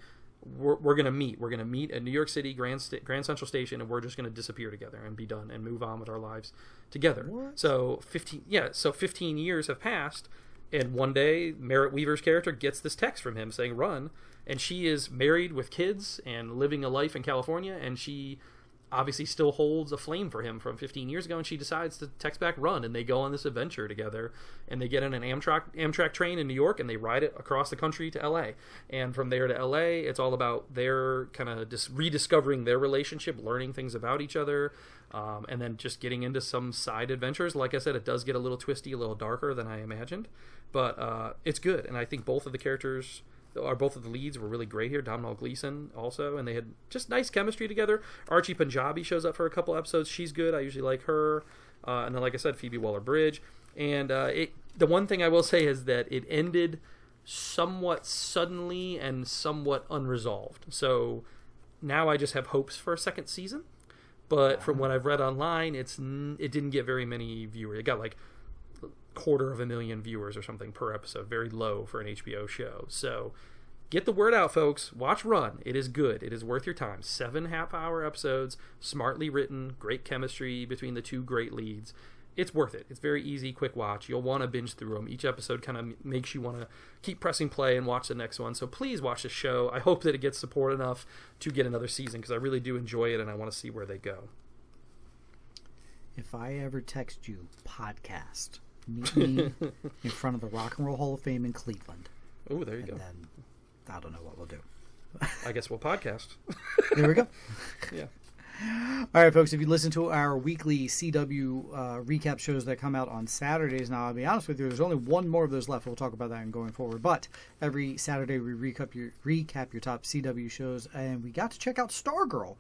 we're going to meet. We're going to meet at New York City, Grand Central Station, and we're just going to disappear together and be done and move on with our lives together. What? So 15 years have passed, and one day Merritt Weaver's character gets this text from him saying run, and she is married with kids and living a life in California, and she obviously still holds a flame for him from 15 years ago, and she decides to text back run, and they go on this adventure together, and they get in an Amtrak train in New York, and they ride it across the country to LA, and from there to LA it's all about their kind of just rediscovering their relationship, learning things about each other, and then just getting into some side adventures. Like I said, it does get a little twisty, a little darker than I imagined, but it's good, and I think both of the leads were really great here. Domhnall Gleeson also, and they had just nice chemistry together. Archie Punjabi shows up for a couple episodes. She's good. I usually like her. And then, like I said, Phoebe Waller-Bridge. And the one thing I will say is that it ended somewhat suddenly and somewhat unresolved. So now I just have hopes for a second season. But from what I've read online, it didn't get very many viewers. It got like 250,000 viewers or something per episode. Very low for an HBO show. So get the word out, folks. Watch Run. It is good. It is worth your time. 7 half-hour episodes, smartly written, great chemistry between the two great leads. It's worth it. It's very easy, quick watch. You'll want to binge through them. Each episode kind of makes you want to keep pressing play and watch the next one. So please watch the show. I hope that it gets support enough to get another season, because I really do enjoy it and I want to see where they go. If I ever text you podcast, meet me in front of the Rock and Roll Hall of Fame in Cleveland. Oh, there you go. And then I don't know what we'll do. I guess we'll podcast. There we go. Yeah. All right, folks, if you listen to our weekly CW recap shows that come out on Saturdays now, I'll be honest with you, there's only one more of those left. We'll talk about that going forward. But every Saturday we recap your top CW shows, and we got to check out Stargirl.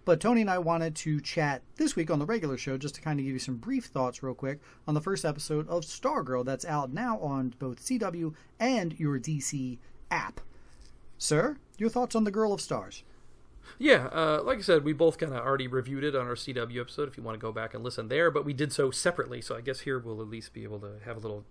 But Tony and I wanted to chat this week on the regular show just to kind of give you some brief thoughts real quick on the first episode of Stargirl that's out now on both CW and your DC app. Sir, your thoughts on the Girl of Stars? Yeah, like I said, we both kind of already reviewed it on our CW episode if you want to go back and listen there, but we did so separately, so I guess here we'll at least be able to have a little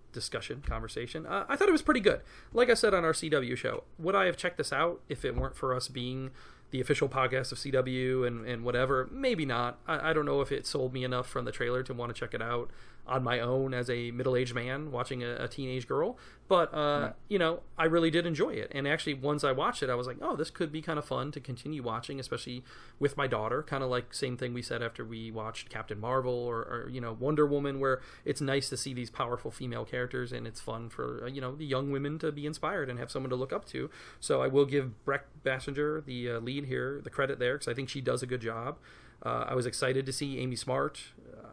conversation. I thought it was pretty good. Like I said on our CW show, would I have checked this out if it weren't for us being the official podcast of CW and whatever? Maybe not. I don't know if it sold me enough from the trailer to want to check it out on my own as a middle-aged man watching a teenage girl. But, I really did enjoy it. And actually, once I watched it, I was like, oh, this could be kind of fun to continue watching, especially with my daughter. Kind of like same thing we said after we watched Captain Marvel or Wonder Woman, where it's nice to see these powerful female characters, and it's fun for, the young women to be inspired and have someone to look up to. So I will give Breck Bassinger, the lead here, the credit there, because I think she does a good job. I was excited to see Amy Smart.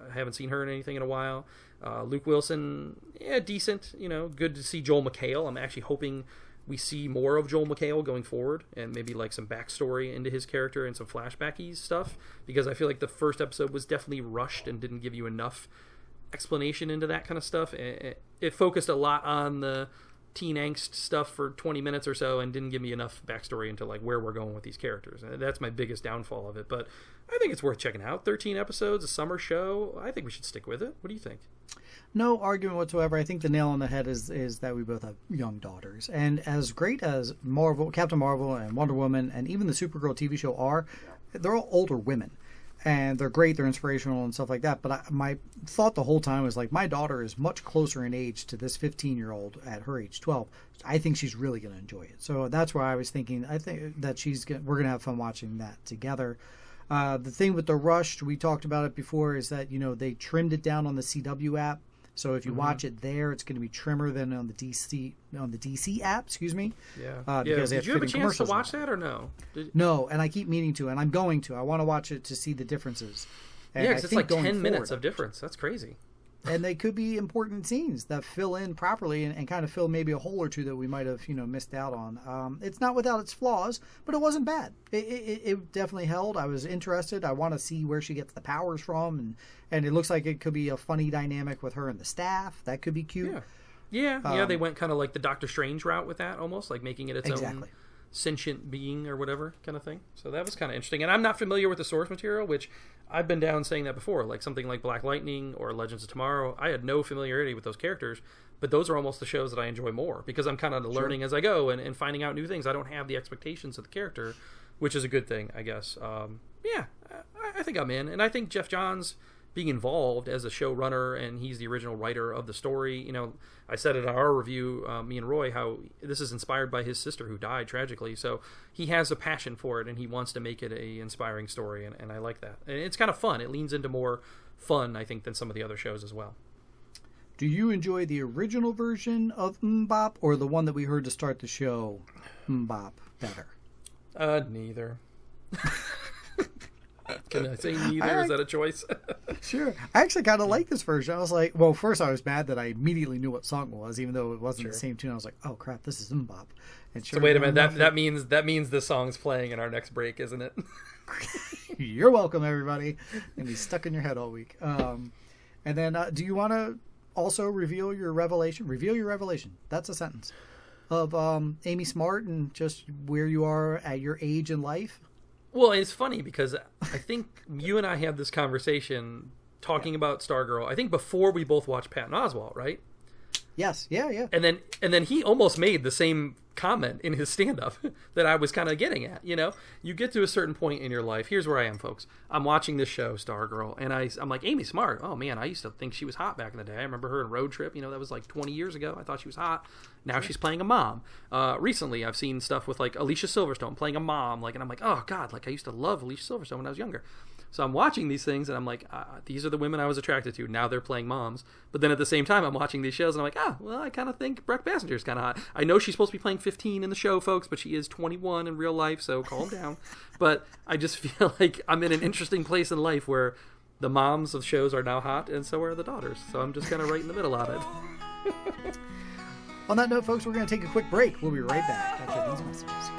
I haven't seen her in anything in a while. Luke Wilson, decent. Good to see Joel McHale. I'm actually hoping we see more of Joel McHale going forward, and maybe like some backstory into his character and some flashbacky stuff, because I feel like the first episode was definitely rushed and didn't give you enough explanation into that kind of stuff. It focused a lot on the teen angst stuff for 20 minutes or so and didn't give me enough backstory into like where we're going with these characters. That's my biggest downfall of it, but I think it's worth checking out. 13 episodes, a summer show. I think we should stick with it. What do you think? No argument whatsoever. I think the nail on the head is that we both have young daughters, and as great as Captain Marvel and Wonder Woman and even the Supergirl TV show are, they're all older women. And they're great, they're inspirational and stuff like that. But my thought the whole time was like, my daughter is much closer in age to this 15-year-old at her age 12. I think she's really going to enjoy it. So that's why I was thinking, I think that we're going to have fun watching that together. The thing with the rushed, we talked about it before, is that, they trimmed it down on the CW app. So if you watch it there, it's going to be trimmer than on the DC app. Excuse me. Yeah. Because Did you have a chance to watch that or no? No, and I keep meaning to, and I'm going to. I want to watch it to see the differences. And because it's like 10 minutes of difference. That's crazy. And they could be important scenes that fill in properly and kind of fill maybe a hole or two that we might have missed out on. It's not without its flaws, but it wasn't bad. It definitely held. I was interested. I want to see where she gets the powers from, and it looks like it could be a funny dynamic with her and the staff. That could be cute. Yeah. They went kind of like the Doctor Strange route with that, almost like making it its exactly. own sentient being or whatever kind of thing. So that was kind of interesting. And I'm not familiar with the source material, which I've been down saying that before, like something like Black Lightning or Legends of Tomorrow. I had no familiarity with those characters, but those are almost the shows that I enjoy more because I'm kind of learning as I go and finding out new things. I don't have the expectations of the character, which is a good thing, I guess. I think I'm in. And I think Jeff Johns being involved as a showrunner, and he's the original writer of the story. You know, I said it in our review, me and Roy, how this is inspired by his sister who died tragically. So he has a passion for it, and he wants to make it a inspiring story, and I like that. And it's kind of fun. It leans into more fun, I think, than some of the other shows as well. Do you enjoy the original version of Mbop or the one that we heard to start the show, Mbop, better? Neither. Can I say neither? Is that a choice? Sure. I actually kind of like this version. I was like, well, first I was mad that I immediately knew what song it was, even though it wasn't the same tune. I was like, oh crap, this is Mbop. And sure, so wait a minute, that means the song's playing in our next break, isn't it? You're welcome, everybody. And he's stuck in your head all week. And then, do you want to also reveal your revelation? Reveal your revelation. That's a sentence. Of Amy Smart and just where you are at your age in life. Well, it's funny because I think you and I had this conversation talking about Stargirl. I think before we both watched Patton Oswalt, right? Yes. Yeah. And then he almost made the same comment in his stand-up that I was kind of getting at. You know, you get to a certain point in your life. Here's where I am, folks. I'm watching this show, Stargirl, and I'm like, Amy Smart. Oh man, I used to think she was hot back in the day. I remember her in Road Trip. You know, that was like 20 years ago. I thought she was hot. Now she's playing a mom. Recently, I've seen stuff with like Alicia Silverstone playing a mom. Like, and I'm like, oh god, like I used to love Alicia Silverstone when I was younger. So I'm watching these things, and I'm like, these are the women I was attracted to. Now they're playing moms. But then at the same time, I'm watching these shows, and I'm like, well, I kind of think Brooke Passenger's kind of hot. I know she's supposed to be playing 15 in the show, folks, but she is 21 in real life, so calm down. But I just feel like I'm in an interesting place in life where the moms of shows are now hot, and so are the daughters. So I'm just kind of right in the middle of it. On that note, folks, we're going to take a quick break. We'll be right back after these messages.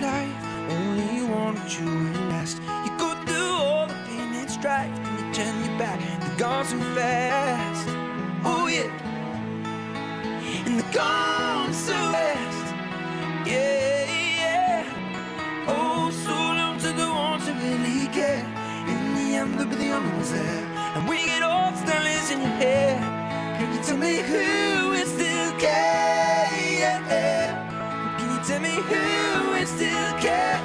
Life, only one or two will last. You go through all the pain and strife, and you turn your back, they're gone so fast. Oh yeah, and they're gone so fast. Yeah. Oh, so long to the ones who really care. In the end, they'll be the only ones there. And when you get old, still is in your head. Can you tell me who is still care? Can you tell me who is still care?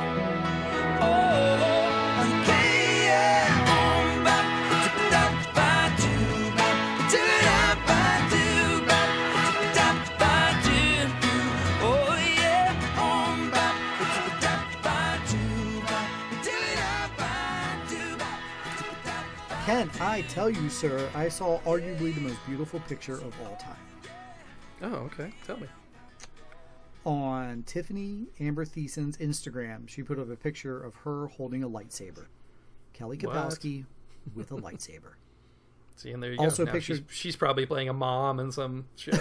Can I tell you, sir, I saw arguably the most beautiful picture of all time. Oh, okay. Tell me. On Tiffany Amber Thiessen's Instagram, she put up a picture of her holding a lightsaber. Kelly Kapowski with a lightsaber. See, and there you also go. Pictured, she's probably playing a mom in some show.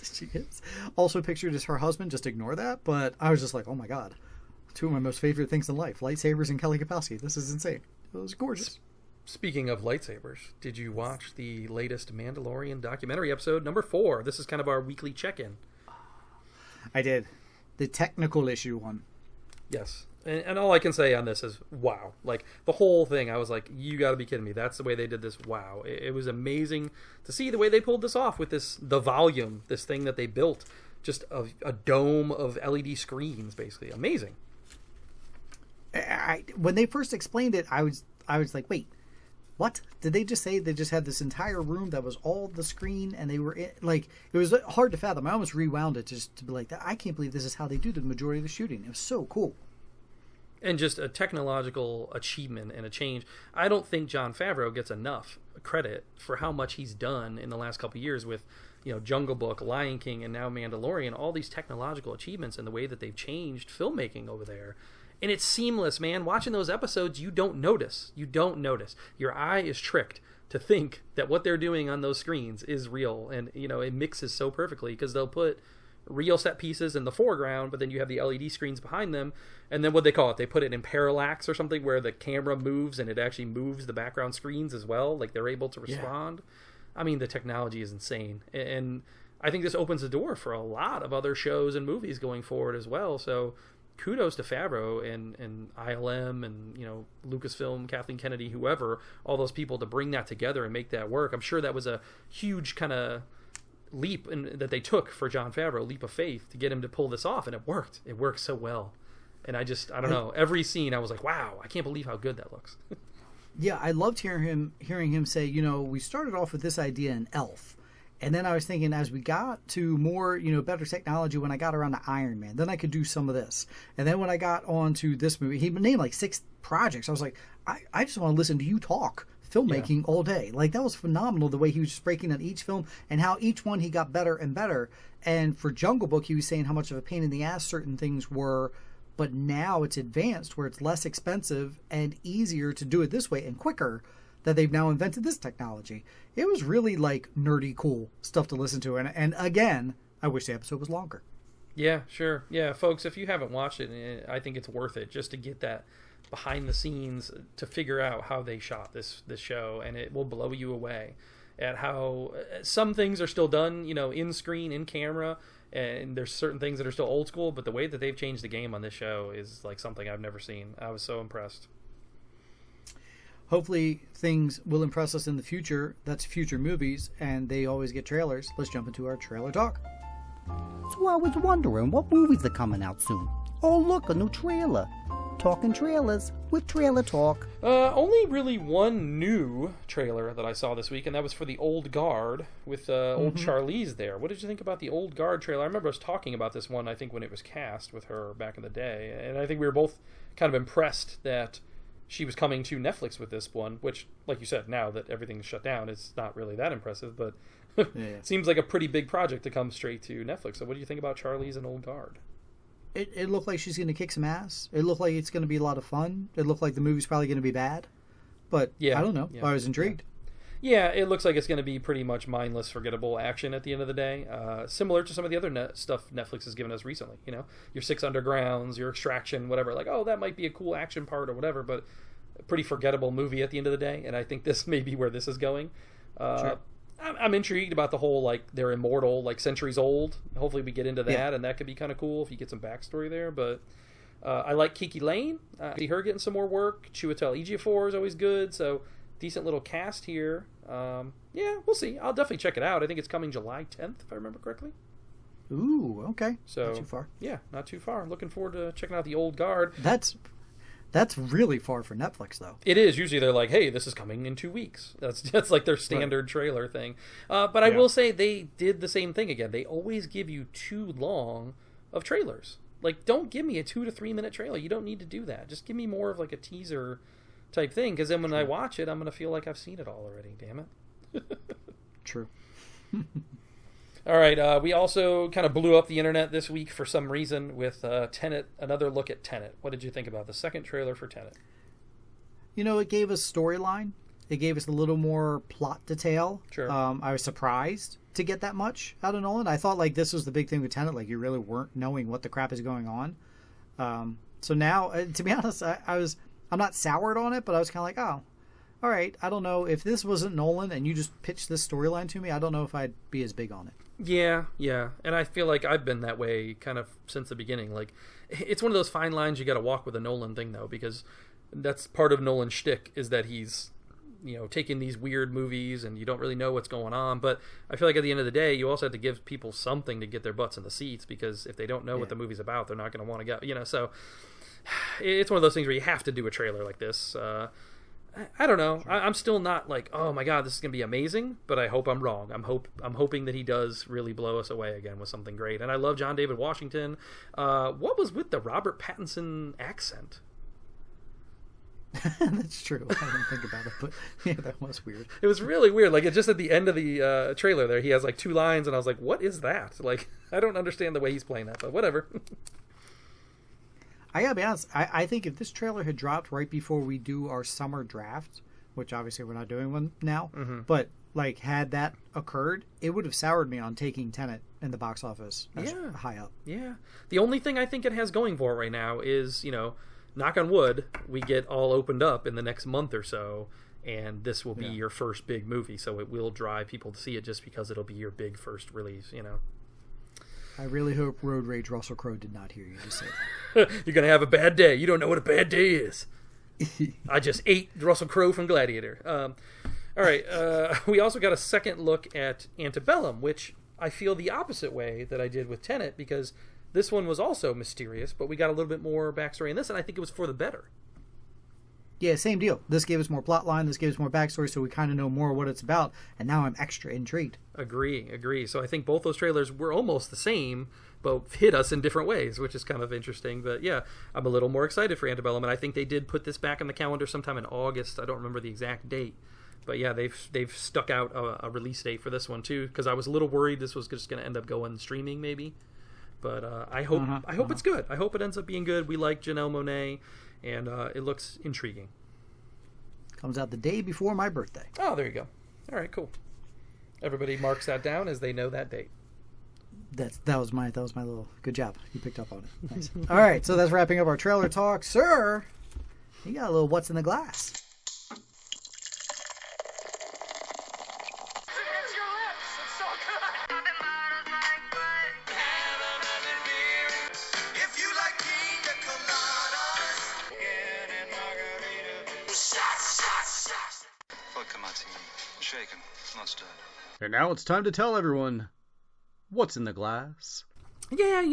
She is. Also pictured as her husband. Just ignore that. But I was just like, oh my god. Two of my most favorite things in life. Lightsabers and Kelly Kapowski. This is insane. It was gorgeous. Speaking of lightsabers, did you watch the latest Mandalorian documentary episode, number 4? This is kind of our weekly check-in. I did. The technical issue one. Yes. And all I can say on this is, wow. Like, the whole thing, I was like, you gotta be kidding me. That's the way they did this. Wow. It was amazing to see the way they pulled this off with the volume, this thing that they built. Just a dome of LED screens, basically. Amazing. When they first explained it, I was like, wait. What? Did they just say they just had this entire room that was all the screen and they were in, like, it was hard to fathom. I almost rewound it just to be like, I can't believe this is how they do the majority of the shooting. It was so cool. And just a technological achievement and a change. I don't think Jon Favreau gets enough credit for how much he's done in the last couple of years with, you know, Jungle Book, Lion King, and now Mandalorian, all these technological achievements and the way that they've changed filmmaking over there. And it's seamless, man. Watching those episodes, you don't notice. You don't notice. Your eye is tricked to think that what they're doing on those screens is real. And, you know, it mixes so perfectly because they'll put real set pieces in the foreground, but then you have the LED screens behind them. And then what they call it, they put it in parallax or something where the camera moves and it actually moves the background screens as well. Like they're able to respond. Yeah. I mean, the technology is insane. And I think this opens the door for a lot of other shows and movies going forward as well. So kudos to Favreau and ILM and, you know, Lucasfilm, Kathleen Kennedy, whoever, all those people to bring that together and make that work. I'm sure that was a huge kind of leap that they took for Jon Favreau, leap of faith, to get him to pull this off, and it worked. It worked so well. And I don't know. Every scene, I was like, wow, I can't believe how good that looks. Yeah, I loved hearing him say, we started off with this idea in Elf. And then I was thinking, as we got to more, better technology, when I got around to Iron Man, then I could do some of this. And then when I got on to this movie, he named like 6 projects. I was like, I just want to listen to you talk filmmaking all day. Like, that was phenomenal, the way he was just breaking down each film and how each one he got better and better. And for Jungle Book, he was saying how much of a pain in the ass certain things were, but now it's advanced where it's less expensive and easier to do it this way and quicker, that they've now invented this technology. It was really like nerdy cool stuff to listen to. And again, I wish the episode was longer. Yeah, sure. Yeah, folks, if you haven't watched it, I think it's worth it just to get that behind the scenes, to figure out how they shot this show, and it will blow you away at how some things are still done, in screen, in camera, and there's certain things that are still old school, but the way that they've changed the game on this show is like something I've never seen. I was so impressed. Hopefully things will impress us in the future. That's future movies, and they always get trailers. Let's jump into our trailer talk. So I was wondering, what movies are coming out soon? Oh, look, a new trailer. Talking trailers with Trailer Talk. Only really one new trailer that I saw this week, and that was for The Old Guard with old Charlize there. What did you think about The Old Guard trailer? I remember us talking about this one, I think, when it was cast with her back in the day, and I think we were both kind of impressed that she was coming to Netflix with this one, which, like you said, now that everything's shut down, it's not really that impressive, but it seems like a pretty big project to come straight to Netflix. So what do you think about Charlize and Old Guard? It looked like she's going to kick some ass. It looked like it's going to be a lot of fun. It looked like the movie's probably going to be bad. But I don't know. I was intrigued. Yeah, it looks like it's going to be pretty much mindless, forgettable action at the end of the day. Similar to some of the other stuff Netflix has given us recently. Your Six Undergrounds, your Extraction, whatever. Like, that might be a cool action part or whatever, but a pretty forgettable movie at the end of the day. And I think this may be where this is going. Sure. I'm intrigued about the whole, like, they're immortal, like, centuries old. Hopefully we get into that, and that could be kind of cool if you get some backstory there. But I like Kiki Lane. I see her getting some more work. Chiwetel Ejiofor is always good, so decent little cast here. We'll see. I'll definitely check it out. I think it's coming July 10th, if I remember correctly. Ooh, okay. So, not too far. Yeah, not too far. Looking forward to checking out The Old Guard. That's really far for Netflix, though. It is. Usually they're like, hey, this is coming in 2 weeks. That's like their standard trailer thing. But I will say they did the same thing again. They always give you too long of trailers. Like, don't give me a 2 to 3 minute trailer. You don't need to do that. Just give me more of like a teaser type thing, because then when I watch it, I'm going to feel like I've seen it all already. Damn it. True. All right, we also kind of blew up the internet this week for some reason with Tenet, another look at Tenet. What did you think about the second trailer for Tenet? It gave us storyline. It gave us a little more plot detail. Sure. I was surprised to get that much out of Nolan. I thought like this was the big thing with Tenet, like you really weren't knowing what the crap is going on. So now, to be honest, I'm not soured on it, but I was kind of like, oh, all right. I don't know if this wasn't Nolan and you just pitched this storyline to me. I don't know if I'd be as big on it. Yeah, and I feel like I've been that way kind of since the beginning. Like, it's one of those fine lines you got to walk with a Nolan thing, though, because that's part of Nolan's shtick, is that he's, taking these weird movies and you don't really know what's going on. But I feel like at the end of the day, you also have to give people something to get their butts in the seats, because if they don't know what the movie's about, they're not going to want to go. So it's one of those things where you have to do a trailer like this. I don't know. Sure. I'm still not like, oh my god, this is gonna be amazing, but I hope I'm wrong. I'm hoping that he does really blow us away again with something great. And I love John David Washington. What was with the Robert Pattinson accent? That's true. I didn't think about it, but yeah, that was weird. It was really weird. Like, it just at the end of the trailer there, he has like 2 lines, and I was like, what is that? Like, I don't understand the way he's playing that, but whatever. I gotta be honest, I think if this trailer had dropped right before we do our summer draft, which obviously we're not doing one now, but like had that occurred, it would have soured me on taking Tenet in the box office high up. Yeah. The only thing I think it has going for it right now is, knock on wood, we get all opened up in the next month or so, and this will be your first big movie, so it will drive people to see it just because it'll be your big first release, I really hope Road Rage Russell Crowe did not hear you just say that. You're going to have a bad day. You don't know what a bad day is. I just ate Russell Crowe from Gladiator. All right. We also got a second look at Antebellum, which I feel the opposite way that I did with Tenet, because this one was also mysterious, but we got a little bit more backstory in this, and I think it was for the better. Yeah, same deal. This gave us more plot line, this gave us more backstory, so we kind of know more what it's about, and now I'm extra intrigued. Agree. So I think both those trailers were almost the same, but hit us in different ways, which is kind of interesting. But yeah, I'm a little more excited for Antebellum, and I think they did put this back on the calendar sometime in August. I don't remember the exact date. But yeah, they've stuck out a release date for this one too, because I was a little worried this was just going to end up going streaming maybe. But I hope it's good. I hope it ends up being good. We like Janelle Monáe, and it looks intriguing. Comes out the day before my birthday. Oh, there you go. All right, cool. Everybody marks that down as they know that date. That was my little good job. You picked up on it. Nice. All right, so that's wrapping up our trailer talk, sir. You got a little what's in the glass. Shaken, not stirred. And now it's time to tell everyone what's in the glass. Yeah,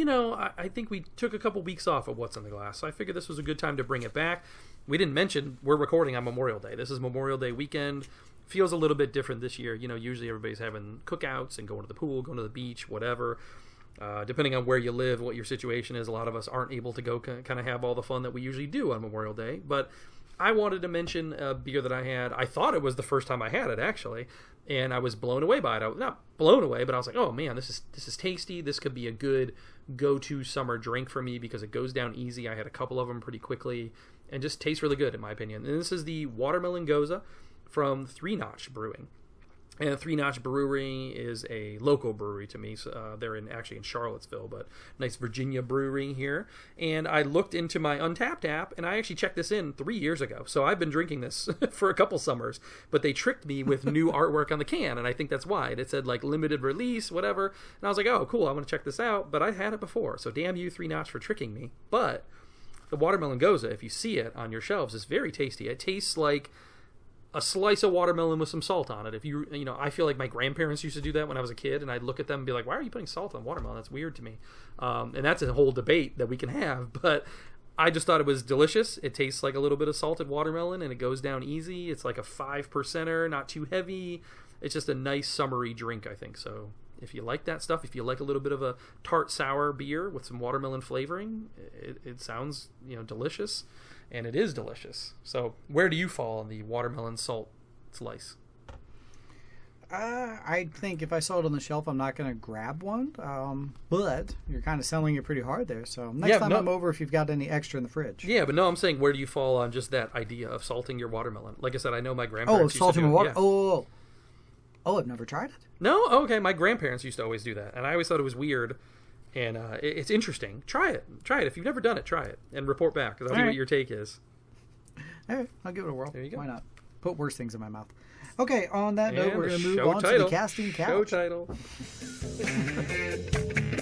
I think we took a couple weeks off of What's in the Glass, so I figured this was a good time to bring it back. We didn't mention we're recording on Memorial Day. This is Memorial Day weekend. Feels a little bit different this year. Usually everybody's having cookouts and going to the pool, going to the beach, whatever. Depending on where you live, what your situation is, a lot of us aren't able to go kind of have all the fun that we usually do on Memorial Day. But I wanted to mention a beer that I had. I thought it was the first time I had it, actually, and I was blown away by it. I was not blown away, but I was like, oh man, this is tasty. This could be a good go-to summer drink for me because it goes down easy. I had a couple of them pretty quickly and just tastes really good in my opinion. And this is the Watermelon Goza from Three Notch Brewing. And Three Notch Brewery is a local brewery to me. So, they're actually in Charlottesville, but nice Virginia brewery here. And I looked into my Untapped app, and I actually checked this in 3 years ago. So I've been drinking this for a couple summers, but they tricked me with new artwork on the can, and I think that's why. It said like limited release, whatever. And I was like, oh, cool, I want to check this out. But I had it before, so damn you, Three Notch, for tricking me. But the Watermelon Goza, if you see it on your shelves, is very tasty. It tastes like a slice of watermelon with some salt on it. If I feel like my grandparents used to do that when I was a kid, and I'd look at them and be like, why are you putting salt on watermelon? That's weird to me. And that's a whole debate that we can have, but I just thought it was delicious. It tastes like a little bit of salted watermelon, and it goes down easy. It's like a 5%er, not too heavy. It's just a nice summery drink, I think. So if you like that stuff, if you like a little bit of a tart sour beer with some watermelon flavoring, it sounds delicious. And it is delicious. So where do you fall on the watermelon salt slice? I think if I saw it on the shelf, I'm not going to grab one. But you're kind of selling it pretty hard there. So next time I'm over, if you've got any extra in the fridge. Yeah, but no, I'm saying where do you fall on just that idea of salting your watermelon? Like I said, I know my grandparents used salting to do water. Yeah. Oh, I've never tried it. No? Okay, my grandparents used to always do that. And I always thought it was weird. And it's interesting. Try it. If you've never done it, try it. And report back, because I'll see what your take is. All right, I'll give it a whirl. There you go. Why not? Put worse things in my mouth. Okay, on that note, we're going to move on title. to the casting couch. Show title.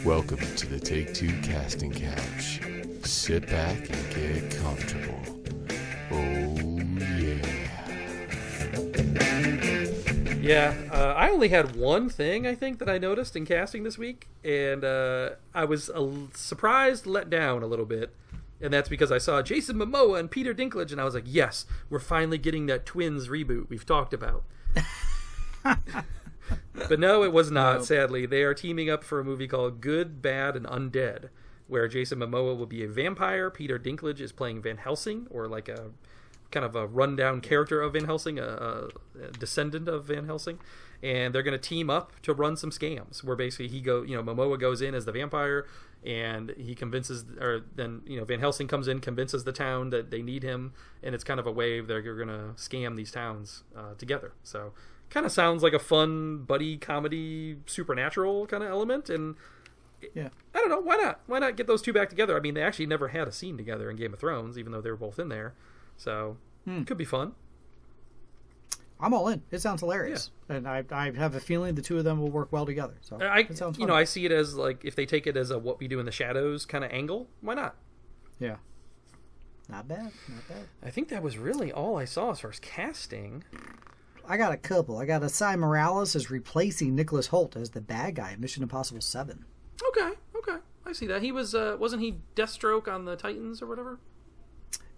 Welcome to the Take Two Casting Couch. Sit back and get comfortable. Oh, yeah. Yeah, I only had one thing, I think, that I noticed in casting this week, and I was surprised, let down a little bit. And that's because I saw Jason Momoa and Peter Dinklage, and I was like, yes, we're finally getting that Twins reboot we've talked about. But no, it was not, sadly. They are teaming up for a movie called Good, Bad, and Undead, where Jason Momoa will be a vampire, Peter Dinklage is playing Van Helsing, or like a kind of a rundown character of Van Helsing, a descendant of Van Helsing. And they're going to team up to run some scams where basically Momoa goes in as the vampire, and he convinces, Van Helsing comes in, convinces the town that they need him, and it's kind of a way they're going to scam these towns together. So kind of sounds like a fun buddy comedy supernatural kind of element, and yeah, I don't know, why not get those two back together? I mean, they actually never had a scene together in Game of Thrones, even though they were both in there, so it could be fun. I'm all in. It sounds hilarious, and I have a feeling the two of them will work well together. So it sounds fun. I see it as like if they take it as a What We Do in the Shadows kind of angle, why not? Yeah, not bad. I think that was really all I saw as far as casting. I got a couple. I got Asai Morales is replacing Nicholas Hoult as the bad guy in Mission Impossible 7. Okay. I see that. He was, wasn't he Deathstroke on the Titans or whatever?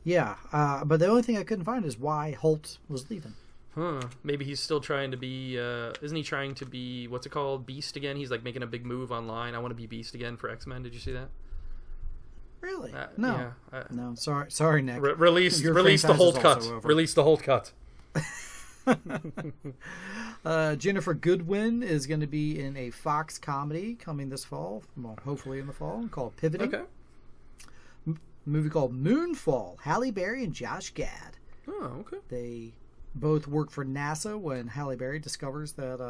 Yeah, but the only thing I couldn't find is why Holt was leaving. Huh. Maybe he's still trying to be, isn't he trying to be, what's it called, Beast again? He's like making a big move online. I want to be Beast again for X-Men. Did you see that? Really? No. Yeah, no, sorry, Nick. Release Your the franchise Holt is cut. also over. Release the Holt cut. Jennifer Goodwin is going to be in a Fox comedy coming this fall, well, hopefully in the fall, called Pivoting. Okay. Movie called Moonfall. Halle Berry and Josh Gad. Oh, okay. They both work for NASA when Halle Berry discovers that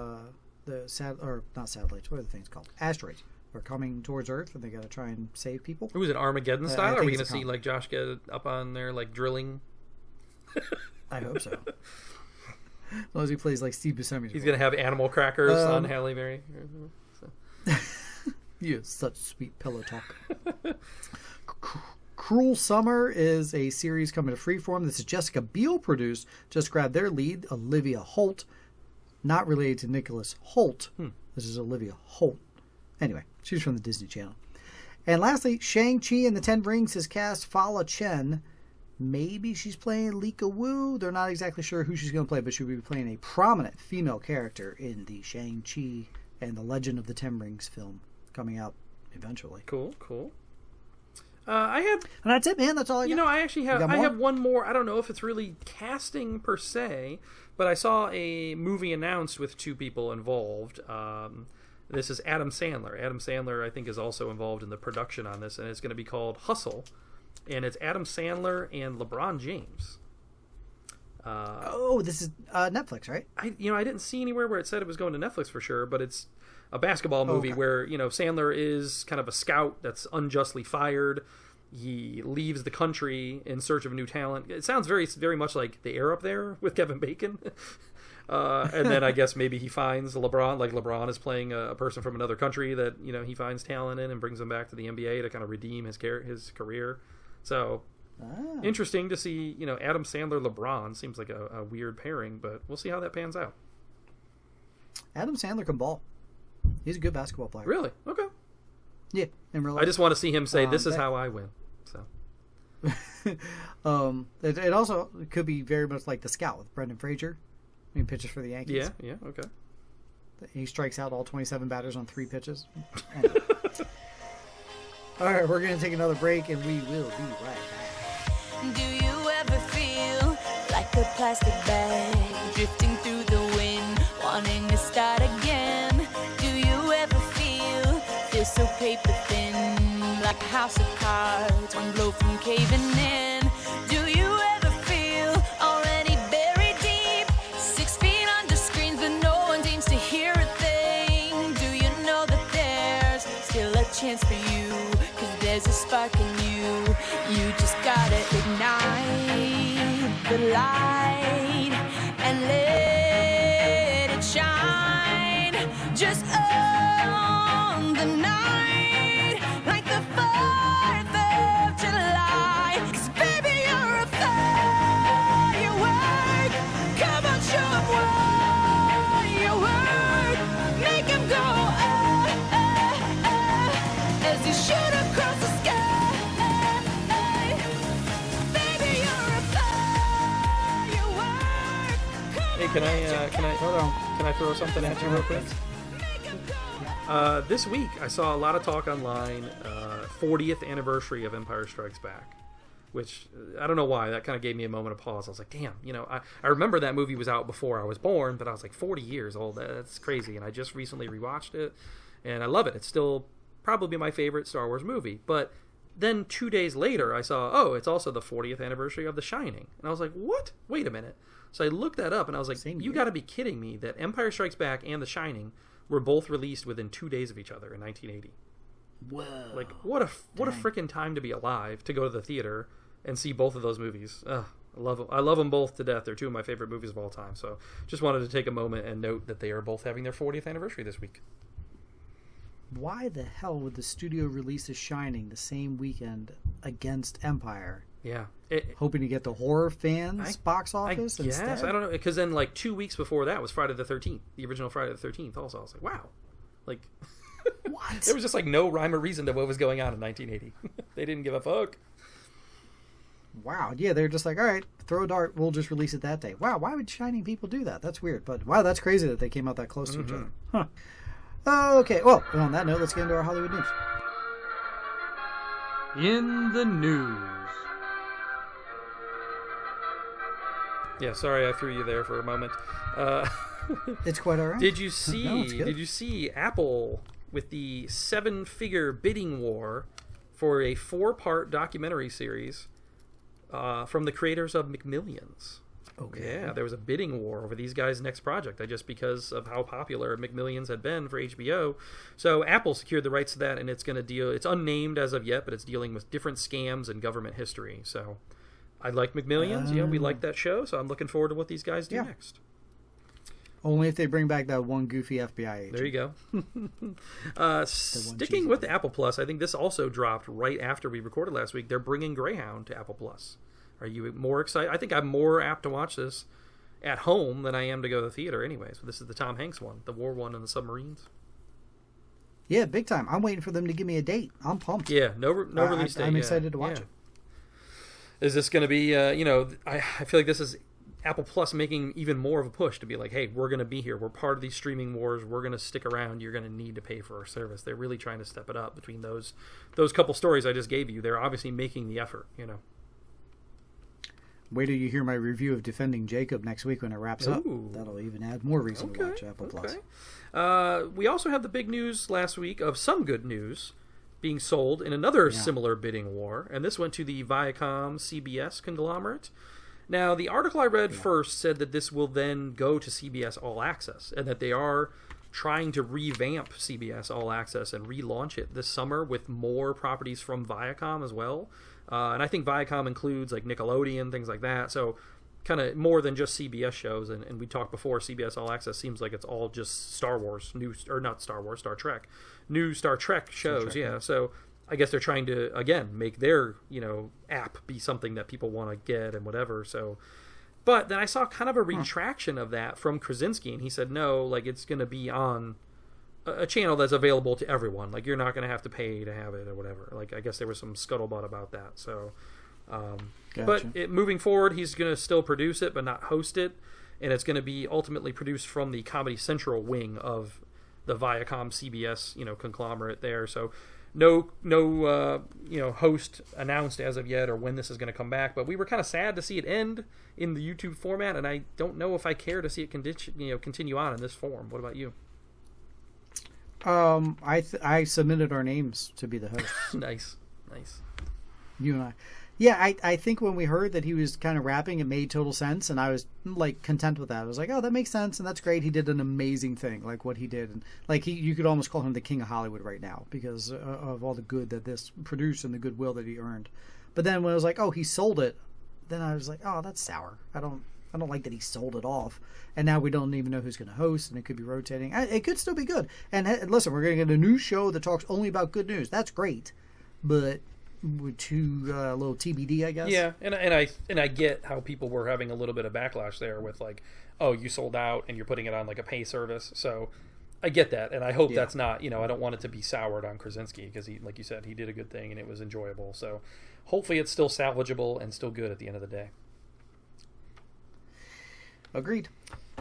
not satellites, what are the things called? Asteroids are coming towards Earth, and they got to try and save people. Was it Armageddon I style? Are think we going it's to a see like Josh Gad up on there like drilling? I hope so. As long as he plays like Steve Buscemi's He's role. going to have animal crackers on Halle Berry. So. You have such sweet pillow talk. Cruel Summer is a series coming to Freeform. This is Jessica Biel produced. Just grabbed their lead, Olivia Holt. Not related to Nicholas Hoult. This is Olivia Holt. Anyway, she's from the Disney Channel. And lastly, Shang-Chi and the Ten Rings has cast Fala Chen. Maybe she's playing Lika Wu. They're not exactly sure who she's going to play, but she'll be playing a prominent female character in the Shang-Chi and the Legend of the Ten Rings film coming out eventually. Cool. And that's it, man. That's all I got. I actually have got I more? have one more. I don't know if it's really casting per se, but I saw a movie announced with two people involved. This is Adam Sandler. Adam Sandler, I think, is also involved in the production on this, and it's going to be called Hustle. And it's Adam Sandler and LeBron James. This is Netflix, right? I didn't see anywhere where it said it was going to Netflix for sure, but it's a basketball movie Okay. where, Sandler is kind of a scout that's unjustly fired. He leaves the country in search of new talent. It sounds very, very much like The Air Up There with Kevin Bacon. And then I guess maybe he finds LeBron, like LeBron is playing a person from another country that, he finds talent in and brings him back to the NBA to kind of redeem his career. So interesting to see, Adam Sandler, LeBron seems like a weird pairing, but we'll see how that pans out. Adam Sandler can ball. He's a good basketball player. Really? Okay. Yeah, in real life. I just want to see him say, "This is how I win." So. It also could be very much like The Scout with Brendan Fraser. He pitches for the Yankees. Yeah, okay. He strikes out all 27 batters on 3 pitches. Anyway. All right, we're going to take another break, and we will be right back. Do you ever feel like a plastic bag drifting through the wind, wanting to start again? Do you ever feel so paper thin, like a house of cards, one blow from caving in? Do you ever feel already buried deep, 6 feet under screens, but no one seems to hear a thing? Do you know that there's still a chance for you? 'Cause there's a spark in you. You just gotta ignite the light and let it shine. Just on the night, like the 4th of July. 'Cause baby, you're a firework. Come on, show 'em what you work. Make 'em go, as you shoot across the sky. Baby, you're a firework. Hey, can I throw something at you real quick? This week, I saw a lot of talk online, 40th anniversary of Empire Strikes Back, which, I don't know why, that kind of gave me a moment of pause. I was like, damn, I remember that movie was out before I was born, but I was like 40 years old. That's crazy, and I just recently rewatched it, and I love it. It's still probably my favorite Star Wars movie, but then 2 days later, I saw, it's also the 40th anniversary of The Shining, and I was like, what? Wait a minute. So I looked that up, and I was like, you got to be kidding me that Empire Strikes Back and The Shining were both released within 2 days of each other in 1980. Whoa. Like, what a freaking time to be alive, to go to the theater and see both of those movies. Ugh, I love them both to death. They're two of my favorite movies of all time. So just wanted to take a moment and note that they are both having their 40th anniversary this week. Why the hell would the studio release The Shining the same weekend against Empire Yeah. Hoping to get the horror fans box office instead? I don't know. Because then, like, 2 weeks before that was Friday the 13th. The original Friday the 13th also. I was like, wow. Like, what? There was just, like, no rhyme or reason to what was going on in 1980. They didn't give a fuck. Wow. Yeah, they're just like, all right, throw a dart. We'll just release it that day. Wow, why would Shining people do that? That's weird. But, wow, that's crazy that they came out that close to each other. Huh. Okay, well, on that note, let's get into our Hollywood news. In the news. Yeah, sorry I threw you there for a moment. It's quite all right. Did you see? No, it's good. Did you see Apple with the 7-figure bidding war for a 4-part documentary series from the creators of McMillions? Okay. Yeah, there was a bidding war over these guys' next project, just because of how popular McMillions had been for HBO. So Apple secured the rights to that, and it's going to deal. It's unnamed as of yet, but it's dealing with different scams and government history. So I like McMillions. We like that show, so I'm looking forward to what these guys do next. Only if they bring back that one goofy FBI agent. There you go. Sticking with Apple Plus, I think this also dropped right after we recorded last week. They're bringing Greyhound to Apple Plus. Are you more excited? I think I'm more apt to watch this at home than I am to go to the theater anyway. So this is the Tom Hanks one, the war one, and the submarines. Yeah, big time. I'm waiting for them to give me a date. I'm pumped. Yeah, no release date. I'm excited to watch it. Is this going to be, I feel like this is Apple Plus making even more of a push to be like, hey, we're going to be here. We're part of these streaming wars. We're going to stick around. You're going to need to pay for our service. They're really trying to step it up between those couple stories I just gave you. They're obviously making the effort, Wait till you hear my review of Defending Jacob next week when it wraps up. Ooh. That'll even add more reason to watch Apple Plus. We also have the big news last week of some good news being sold in another similar bidding war, and this went to the Viacom CBS conglomerate. Now, the article I read first said that this will then go to CBS All Access, and that they are trying to revamp CBS All Access and relaunch it this summer with more properties from Viacom as well. And I think Viacom includes like Nickelodeon, things like that. So kind of more than just CBS shows. And we talked before, CBS All Access seems like it's all just Star Wars, Star Trek. New Star Trek shows, So I guess they're trying to, again, make their, app be something that people want to get and whatever. So, but then I saw kind of a retraction of that from Krasinski, and he said, no, like it's going to be on a channel that's available to everyone. Like you're not going to have to pay to have it or whatever. Like I guess there was some scuttlebutt about that. So, Gotcha. But moving forward, he's going to still produce it, but not host it, and it's going to be ultimately produced from the Comedy Central wing of the Viacom CBS, conglomerate there. So, no, host announced as of yet or when this is going to come back. But we were kind of sad to see it end in the YouTube format, and I don't know if I care to see it continue on in this form. What about you? I submitted our names to be the host. Nice. You and I. Yeah, I think when we heard that he was kind of rapping, it made total sense, and I was like content with that. I was like, oh, that makes sense, and that's great. He did an amazing thing, like what he did, and like you could almost call him the king of Hollywood right now because of all the good that this produced and the goodwill that he earned. But then when I was like, oh, he sold it, then I was like, oh, that's sour. I don't like that he sold it off, and now we don't even know who's going to host, and it could be rotating. It could still be good. And listen, we're going to get a new show that talks only about good news. That's great, but to a little TBD, I guess. Yeah, and I get how people were having a little bit of backlash there with like, oh, you sold out and you're putting it on like a pay service. So I get that, and I hope that's not, I don't want it to be soured on Krasinski because he, like you said, he did a good thing and it was enjoyable. So hopefully it's still salvageable and still good at the end of the day. Agreed.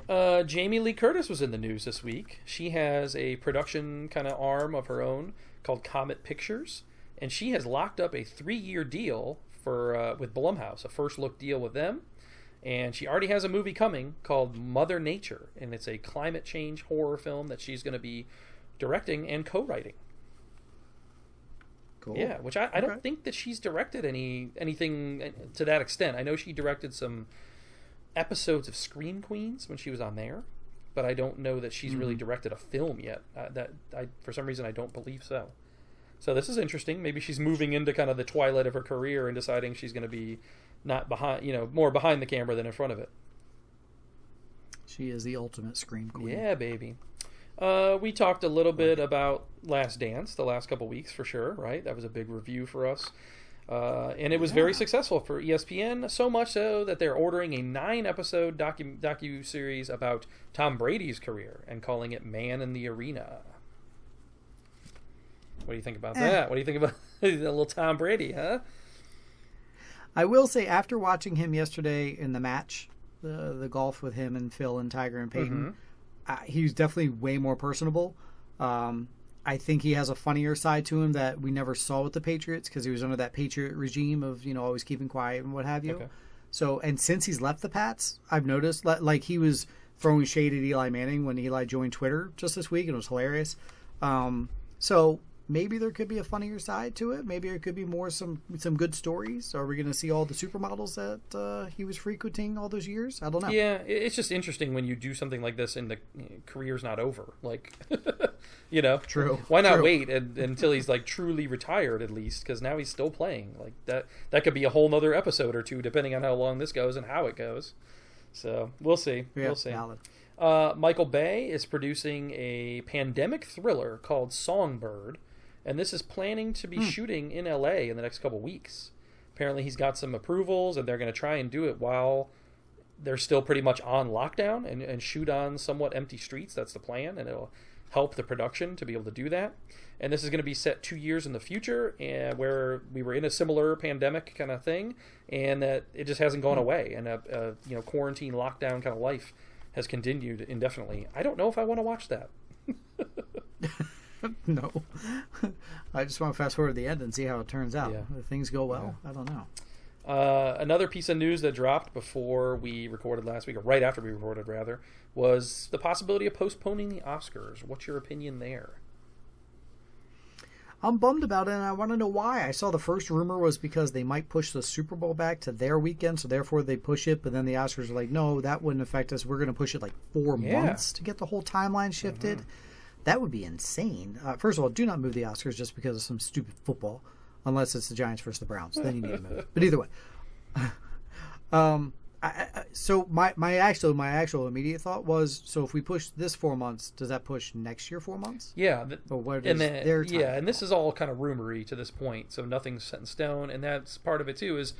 Jamie Lee Curtis was in the news this week. She has a production kind of arm of her own called Comet Pictures. And she has locked up a 3-year deal with Blumhouse, a first look deal with them. And she already has a movie coming called Mother Nature, and it's a climate change horror film that she's going to be directing and co-writing. Cool. Yeah, which I don't think that she's directed anything to that extent. I know she directed some episodes of Scream Queens when she was on there, but I don't know that she's really directed a film yet. For some reason, I don't believe so. So this is interesting. Maybe she's moving into kind of the twilight of her career and deciding she's going to be not behind, more behind the camera than in front of it. She is the ultimate scream queen. Yeah, baby. We talked a little bit about Last Dance the last couple weeks for sure, right? That was a big review for us. And it was very successful for ESPN, so much so that they're ordering a 9-episode docu-series about Tom Brady's career and calling it Man in the Arena. What do you think about that? What do you think about the little Tom Brady, huh? I will say, after watching him yesterday in the match, the golf with him and Phil and Tiger and Peyton, he was definitely way more personable. I think he has a funnier side to him that we never saw with the Patriots because he was under that Patriot regime of, always keeping quiet and what have you. Okay. So, and since he's left the Pats, I've noticed, like he was throwing shade at Eli Manning when Eli joined Twitter just this week, and it was hilarious. So maybe there could be a funnier side to it. Maybe there could be more some good stories. Are we going to see all the supermodels that he was frequenting all those years? I don't know. Yeah, it's just interesting when you do something like this and the career's not over. Like, True. Why not wait until he's like truly retired at least? Because now he's still playing. Like that could be a whole nother episode or two, depending on how long this goes and how it goes. So we'll see. Yeah, we'll see. Valid. Michael Bay is producing a pandemic thriller called Songbird. And this is planning to be shooting in LA in the next couple weeks. Apparently he's got some approvals, and they're going to try and do it while they're still pretty much on lockdown and shoot on somewhat empty streets. That's the plan, and it'll help the production to be able to do that. And this is going to be set 2 years in the future, and where we were in a similar pandemic kind of thing, and that it just hasn't gone away. And a quarantine lockdown kind of life has continued indefinitely. I don't know if I want to watch that. No. I just want to fast forward to the end and see how it turns out. Yeah. If things go well, I don't know. Another piece of news that dropped before we recorded last week, or right after we recorded rather, was the possibility of postponing the Oscars. What's your opinion there? I'm bummed about it, and I want to know why. I saw the first rumor was because they might push the Super Bowl back to their weekend, so therefore they push it, but then the Oscars are like, no, that wouldn't affect us. We're going to push it like 4 months to get the whole timeline shifted. That would be insane. First of all, do not move the Oscars just because of some stupid football, unless it's the Giants versus the Browns. Then you need to move it. But either way. So my actual immediate thought was, so if we push this 4 months, does that push next year 4 months? Yeah. Or what is their time? Yeah, and this is all kind of rumory to this point, so nothing's set in stone. And that's part of it, too, is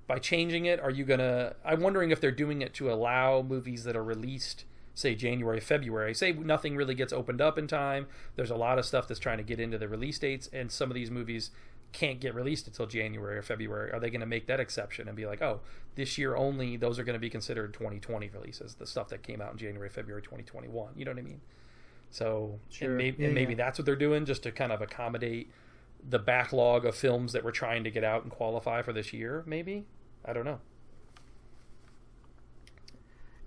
by changing it, are you going to... I'm wondering if they're doing it to allow movies that are released... say January, February, say nothing really gets opened up in time. There's a lot of stuff that's trying to get into the release dates, and some of these movies can't get released until January or February. Are they going to make that exception and be like, oh, this year only, those are going to be considered 2020 releases, the stuff that came out in January, February 2021? You know what I mean? So sure. maybe that's what they're doing, just to kind of accommodate the backlog of films that we're trying to get out and qualify for this year, maybe? I don't know.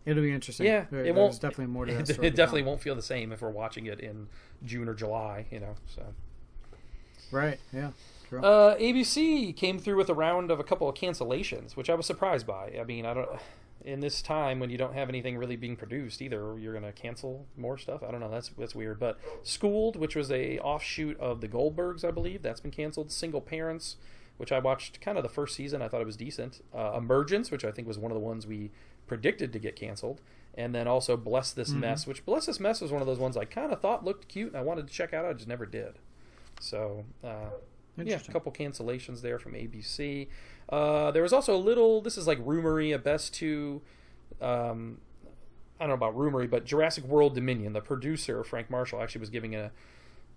It'll be interesting. Yeah, There's definitely more to that story. It definitely won't feel the same if we're watching it in June or July, So. Right. Yeah. True. ABC came through with a couple of cancellations, which I was surprised by. I mean, in this time when you don't have anything really being produced either, you're going to cancel more stuff. I don't know. That's weird. But Schooled, which was a offshoot of the Goldbergs, I believe, that's been canceled. Single Parents, which I watched kind of the first season. I thought it was decent. Emergence, which I think was one of the ones we predicted to get canceled, and then also Bless This Mess, which Bless This Mess was one of those ones I kind of thought looked cute and I wanted to check out. I just never did. So a couple cancellations there from ABC. There was also a little, this is like rumory, a best to I don't know about rumory, but Jurassic World Dominion, the producer Frank Marshall actually was giving a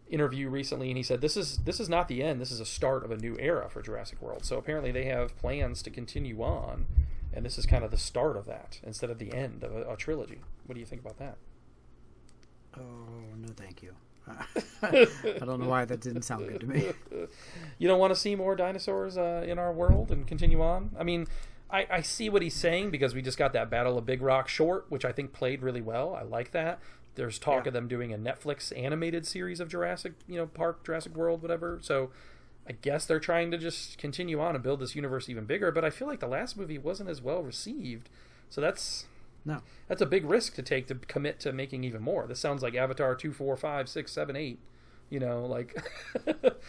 interview recently, and he said this is not the end, this is a start of a new era for Jurassic World. So apparently they have plans to continue on, and this is kind of the start of that instead of the end of a trilogy. What do you think about that? Oh, no thank you. I don't know why that didn't sound good to me. You don't want to see more dinosaurs in our world and continue on? I mean, I see what he's saying, because we just got that Battle of Big Rock short, which I think played really well. I like that. There's talk of them doing a Netflix animated series of Jurassic, Park, Jurassic World, whatever. So I guess they're trying to just continue on and build this universe even bigger. But I feel like the last movie wasn't as well received. So that's a big risk to take, to commit to making even more. This sounds like Avatar 2, 4, 5, 6, 7, 8. It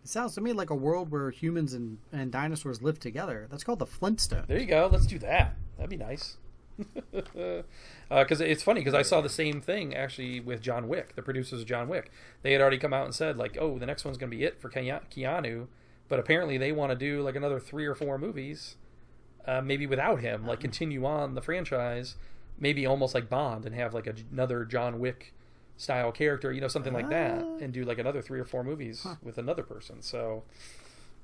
sounds to me like a world where humans and dinosaurs live together. That's called the Flintstones. There you go. Let's do that. That'd be nice. Because it's funny, because I saw the same thing actually with John Wick. The producers of John Wick, they had already come out and said, like, oh, the next one's going to be it for Keanu. but apparently they want to do like another 3 or 4 movies, maybe without him, like continue on the franchise, maybe almost like Bond, and have like another John Wick style character, you know, something like that, and do like another 3 or 4 movies with another person. So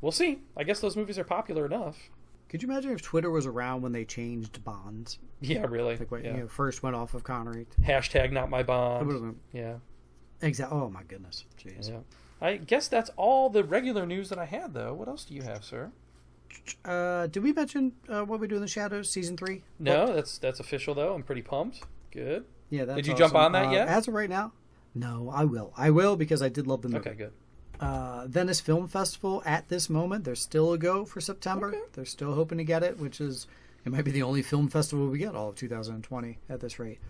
we'll see. I guess those movies are popular enough. Could you imagine if Twitter was around when they changed Bond? Yeah, really. Like when yeah. you know, first went off of Connery. Hashtag not my Bond. Been... Yeah. Exactly. Oh my goodness. Jeez. Yeah. I guess that's all the regular news that I had, though. What else do you have, sir? Did we mention what we do in the Shadows season 3? No, that's official though. I'm pretty pumped. Good. Yeah, that's Did you awesome. jump on that yet? As of right now, no. I will because I did love the movie. Okay, good. Venice Film Festival at this moment, there's still a go for September. Okay. They're still hoping to get it, which is it might be the only film festival we get all of 2020 at this rate.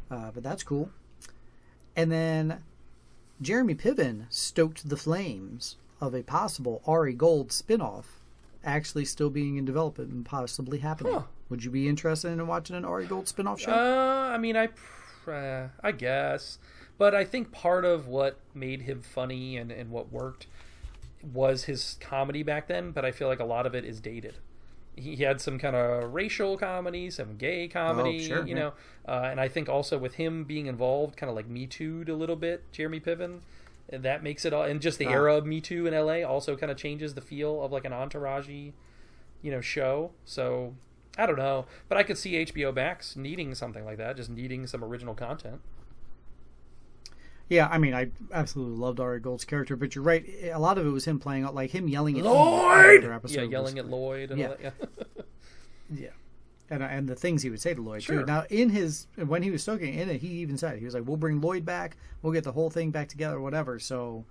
But that's cool. And then Jeremy Piven stoked the flames of a possible Ari Gold spinoff actually still being in development and possibly happening. Huh. Would you be interested in watching an Ari Gold spinoff show? I mean, I guess. But I think part of what made him funny and what worked was his comedy back then, but I feel like a lot of it is dated. He had some kind of racial comedy, some gay comedy, sure, you know. And I think also with him being involved, kind of like Me Too'd a little bit, Jeremy Piven, and that makes it all, and just the era of Me Too in LA also kind of changes the feel of like an entourage-y, you know, show. So I don't know, but I could see HBO Max needing something like that, just needing some original content. Yeah, I mean, I absolutely loved Ari Gold's character, but you're right. A lot of it was him playing out, like him yelling at Lloyd. Yeah, yelling at Lloyd and all that. Yeah. Yeah, and the things he would say to Lloyd Sure. too. Now, when he was stoking in it, he even said he was like, "We'll bring Lloyd back. We'll get the whole thing back together, whatever." So,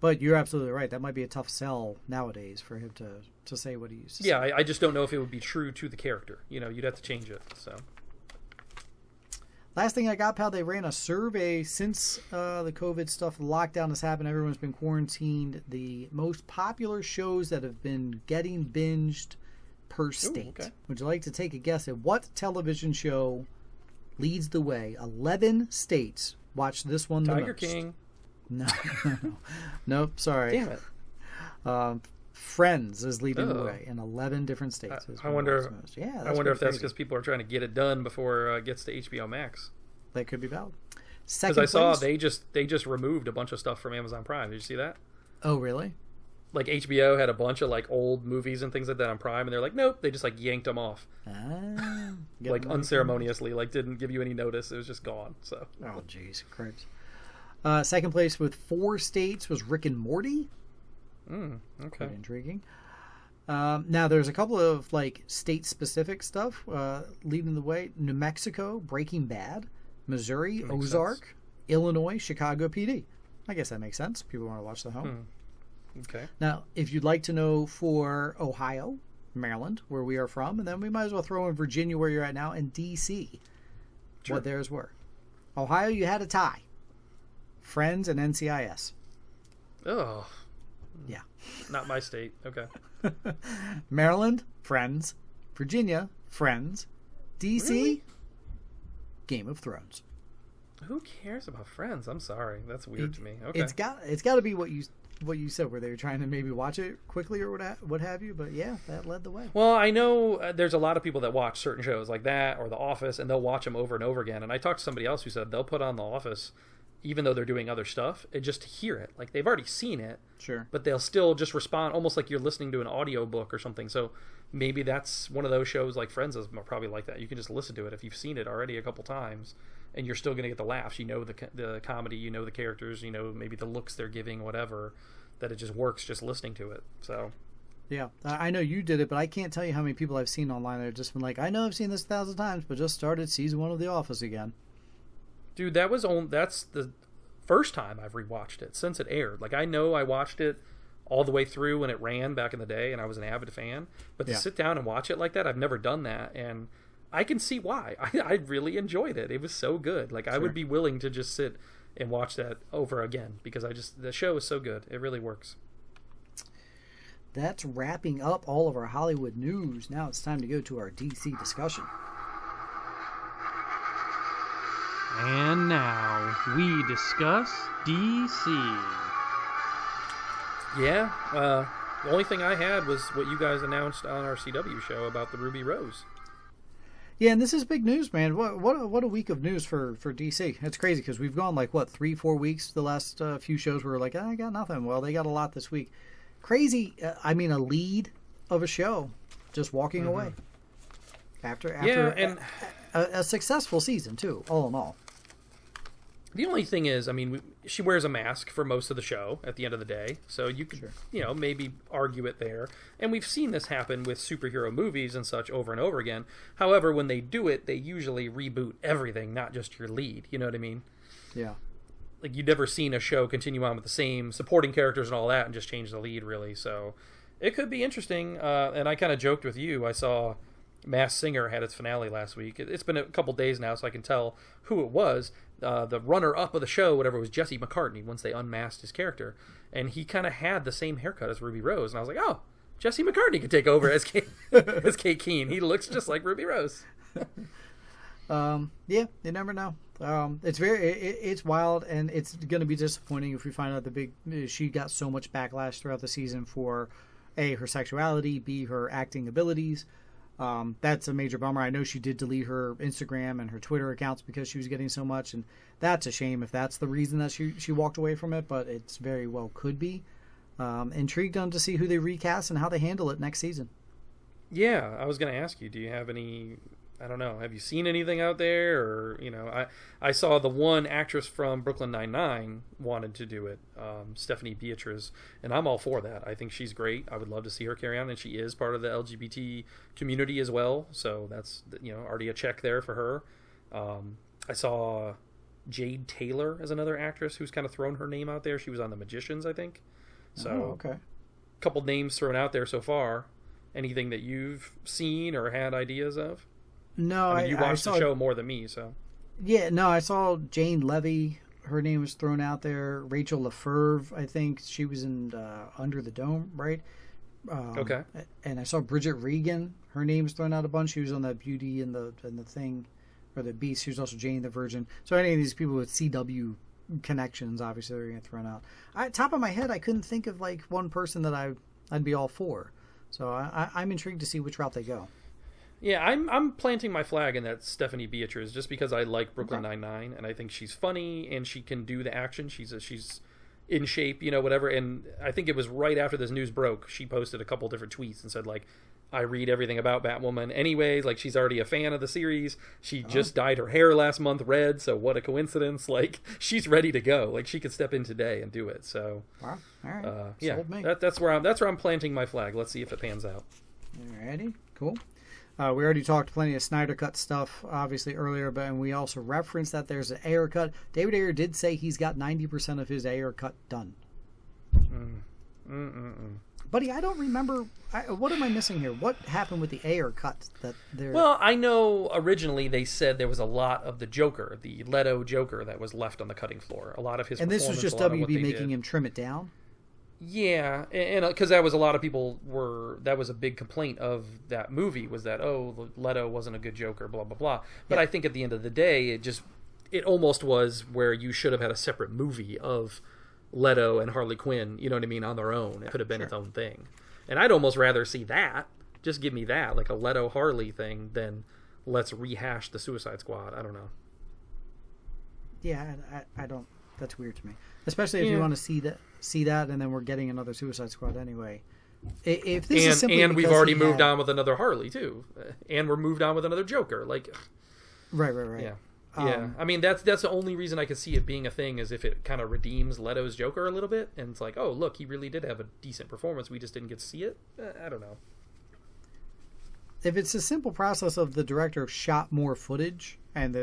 but you're absolutely right. That might be a tough sell nowadays for him to say what he used to say. Yeah, I just don't know if it would be true to the character. You know, you'd have to change it. So. Last thing I got, pal, they ran a survey since the COVID stuff, the lockdown has happened, everyone's been quarantined. The most popular shows that have been getting binged per state. Okay. Would you like to take a guess at what television show leads the way? 11 states watch this one the Tiger most. King. No. Nope, sorry. Damn it. Friends is leading the way in 11 different states. I wonder. Yeah, I wonder if that's because people are trying to get it done before it gets to HBO Max. That could be valid. Because I saw they just removed a bunch of stuff from Amazon Prime. Did you see that? Oh, really? Like HBO had a bunch of like old movies and things like that on Prime, and they're like, nope, they just like yanked them off, like unceremoniously, like didn't give you any notice. It was just gone. So. Oh, jeez, correct. Second place with 4 states was Rick and Morty. Okay. Quite intriguing. Now there's a couple of like state-specific stuff leading the way. New Mexico, Breaking Bad. Missouri, Ozark. Illinois, Chicago PD. I guess that makes sense. People want to watch the home. Okay. Now, if you'd like to know for Ohio, Maryland, where we are from, and then we might as well throw in Virginia, where you're at now, and D.C., what theirs were. Ohio, you had a tie. Friends and NCIS. Oh. Yeah. Not my state. Okay. Maryland, Friends. Virginia, Friends. D.C., Really? Game of Thrones. Who cares about Friends? I'm sorry. That's weird to me. Okay. It's got to be what you said, where they were trying to maybe watch it quickly or what have you. But yeah, that led the way. Well, I know there's a lot of people that watch certain shows like that or The Office, and they'll watch them over and over again. And I talked to somebody else who said they'll put on The Office even though they're doing other stuff, and just to hear it. Like, they've already seen it, sure, but they'll still just respond almost like you're listening to an audio book or something. So maybe that's one of those shows, like Friends is probably like that. You can just listen to it if you've seen it already a couple times, and you're still going to get the laughs. You know the comedy, you know the characters, you know maybe the looks they're giving, whatever, that it just works just listening to it. So yeah, I know you did it, but I can't tell you how many people I've seen online that have just been like, I know I've seen this 1,000 times, but just started season 1 of The Office again. Dude, that's the first time I've rewatched it since it aired. Like, I know I watched it all the way through when it ran back in the day, and I was an avid fan. But to sit down and watch it like that, I've never done that, and I can see why. I really enjoyed it. It was so good. Like, I would be willing to just sit and watch that over again, because the show is so good. It really works. That's wrapping up all of our Hollywood news. Now it's time to go to our DC discussion. And now we discuss DC. Yeah, The only thing I had was what you guys announced on our CW show about the Ruby Rose. Yeah, and this is big news, man. What a week of news for DC. It's crazy because we've gone like, 3-4 weeks. The last few shows we were like, I got nothing. Well, they got a lot this week. Crazy. A lead of a show just walking away. After and a successful season, too, all in all. The only thing is, she wears a mask for most of the show at the end of the day, so you could, maybe argue it there. And we've seen this happen with superhero movies and such over and over again. However, when they do it, they usually reboot everything, not just your lead. You know what I mean? Yeah. Like, you've never seen a show continue on with the same supporting characters and all that and just change the lead, really. So it could be interesting. And I kind of joked with you. I saw Masked Singer had its finale last week. It's been a couple days now, so I can tell who it was. The runner-up of the show, whatever, was Jesse McCartney once they unmasked his character. And he kind of had the same haircut as Ruby Rose. And I was like, oh, Jesse McCartney could take over as Kate Keene. He looks just like Ruby Rose. Yeah, you never know. It's wild, and it's going to be disappointing if we find out she got so much backlash throughout the season for A, her sexuality, B, her acting abilities. That's a major bummer. I know she did delete her Instagram and her Twitter accounts because she was getting so much, and that's a shame if that's the reason that she walked away from it, but it's very well could be. Intrigued on to see who they recast and how they handle it next season. Yeah, I was going to ask you, do you have any, I don't know, have you seen anything out there? Or, I saw the one actress from Brooklyn Nine-Nine wanted to do it, Stephanie Beatriz, and I'm all for that. I think she's great. I would love to see her carry on, and she is part of the LGBT community as well, so that's, already a check there for her. I saw Jade Taylor as another actress who's kind of thrown her name out there. She was on The Magicians, I think. So, okay. Couple names thrown out there so far. Anything that you've seen or had ideas of? No, you watched the show more than me, so. Yeah, no, I saw Jane Levy. Her name was thrown out there. Rachel LaFerve, I think she was in Under the Dome, right? Okay. And I saw Bridget Regan. Her name was thrown out a bunch. She was on that Beauty and the Thing, or the Beast. She was also Jane the Virgin. So any of these people with CW connections, obviously, they're going to thrown out. Top of my head, I couldn't think of like one person that I'd be all for. So I'm intrigued to see which route they go. Yeah, I'm planting my flag in that Stephanie Beatriz just because I like Brooklyn Nine-Nine, and I think she's funny and she can do the action. She's in shape, whatever. And I think it was right after this news broke, she posted a couple different tweets and said, like, I read everything about Batwoman anyways. Like, she's already a fan of the series. She just dyed her hair last month red, so what a coincidence. Like, she's ready to go. Like, she could step in today and do it. So, wow. All right. yeah, that's where I'm planting my flag. Let's see if it pans out. Alrighty, cool. We already talked plenty of SnyderCut stuff, obviously, earlier, and we also referenced that there's an Ayer cut. David Ayer did say he's got 90% of his Ayer cut done. Buddy, I don't remember. What am I missing here? What happened with the Ayer cut? Well, I know originally they said there was a lot of the Joker, the Leto Joker, that was left on the cutting floor. A lot of his and this was just WB making him trim it down? Yeah, and because that was a lot of people that was a big complaint of that movie, was that, Leto wasn't a good Joker, blah, blah, blah. But I think at the end of the day, it almost was where you should have had a separate movie of Leto and Harley Quinn, you know what I mean, on their own. It could have been its own thing. And I'd almost rather see that, just give me that, like a Leto Harley thing, than let's rehash the Suicide Squad. I don't know. Yeah, I don't, that's weird to me. Especially if you want to see that, and then we're getting another Suicide Squad anyway. If this is simply and we've already moved on with another Harley too, and we're moved on with another Joker. Like, right. Yeah, yeah. I mean, that's the only reason I could see it being a thing, is if it kind of redeems Leto's Joker a little bit, and it's like, oh, look, he really did have a decent performance. We just didn't get to see it. I don't know. If it's a simple process of the director shot more footage and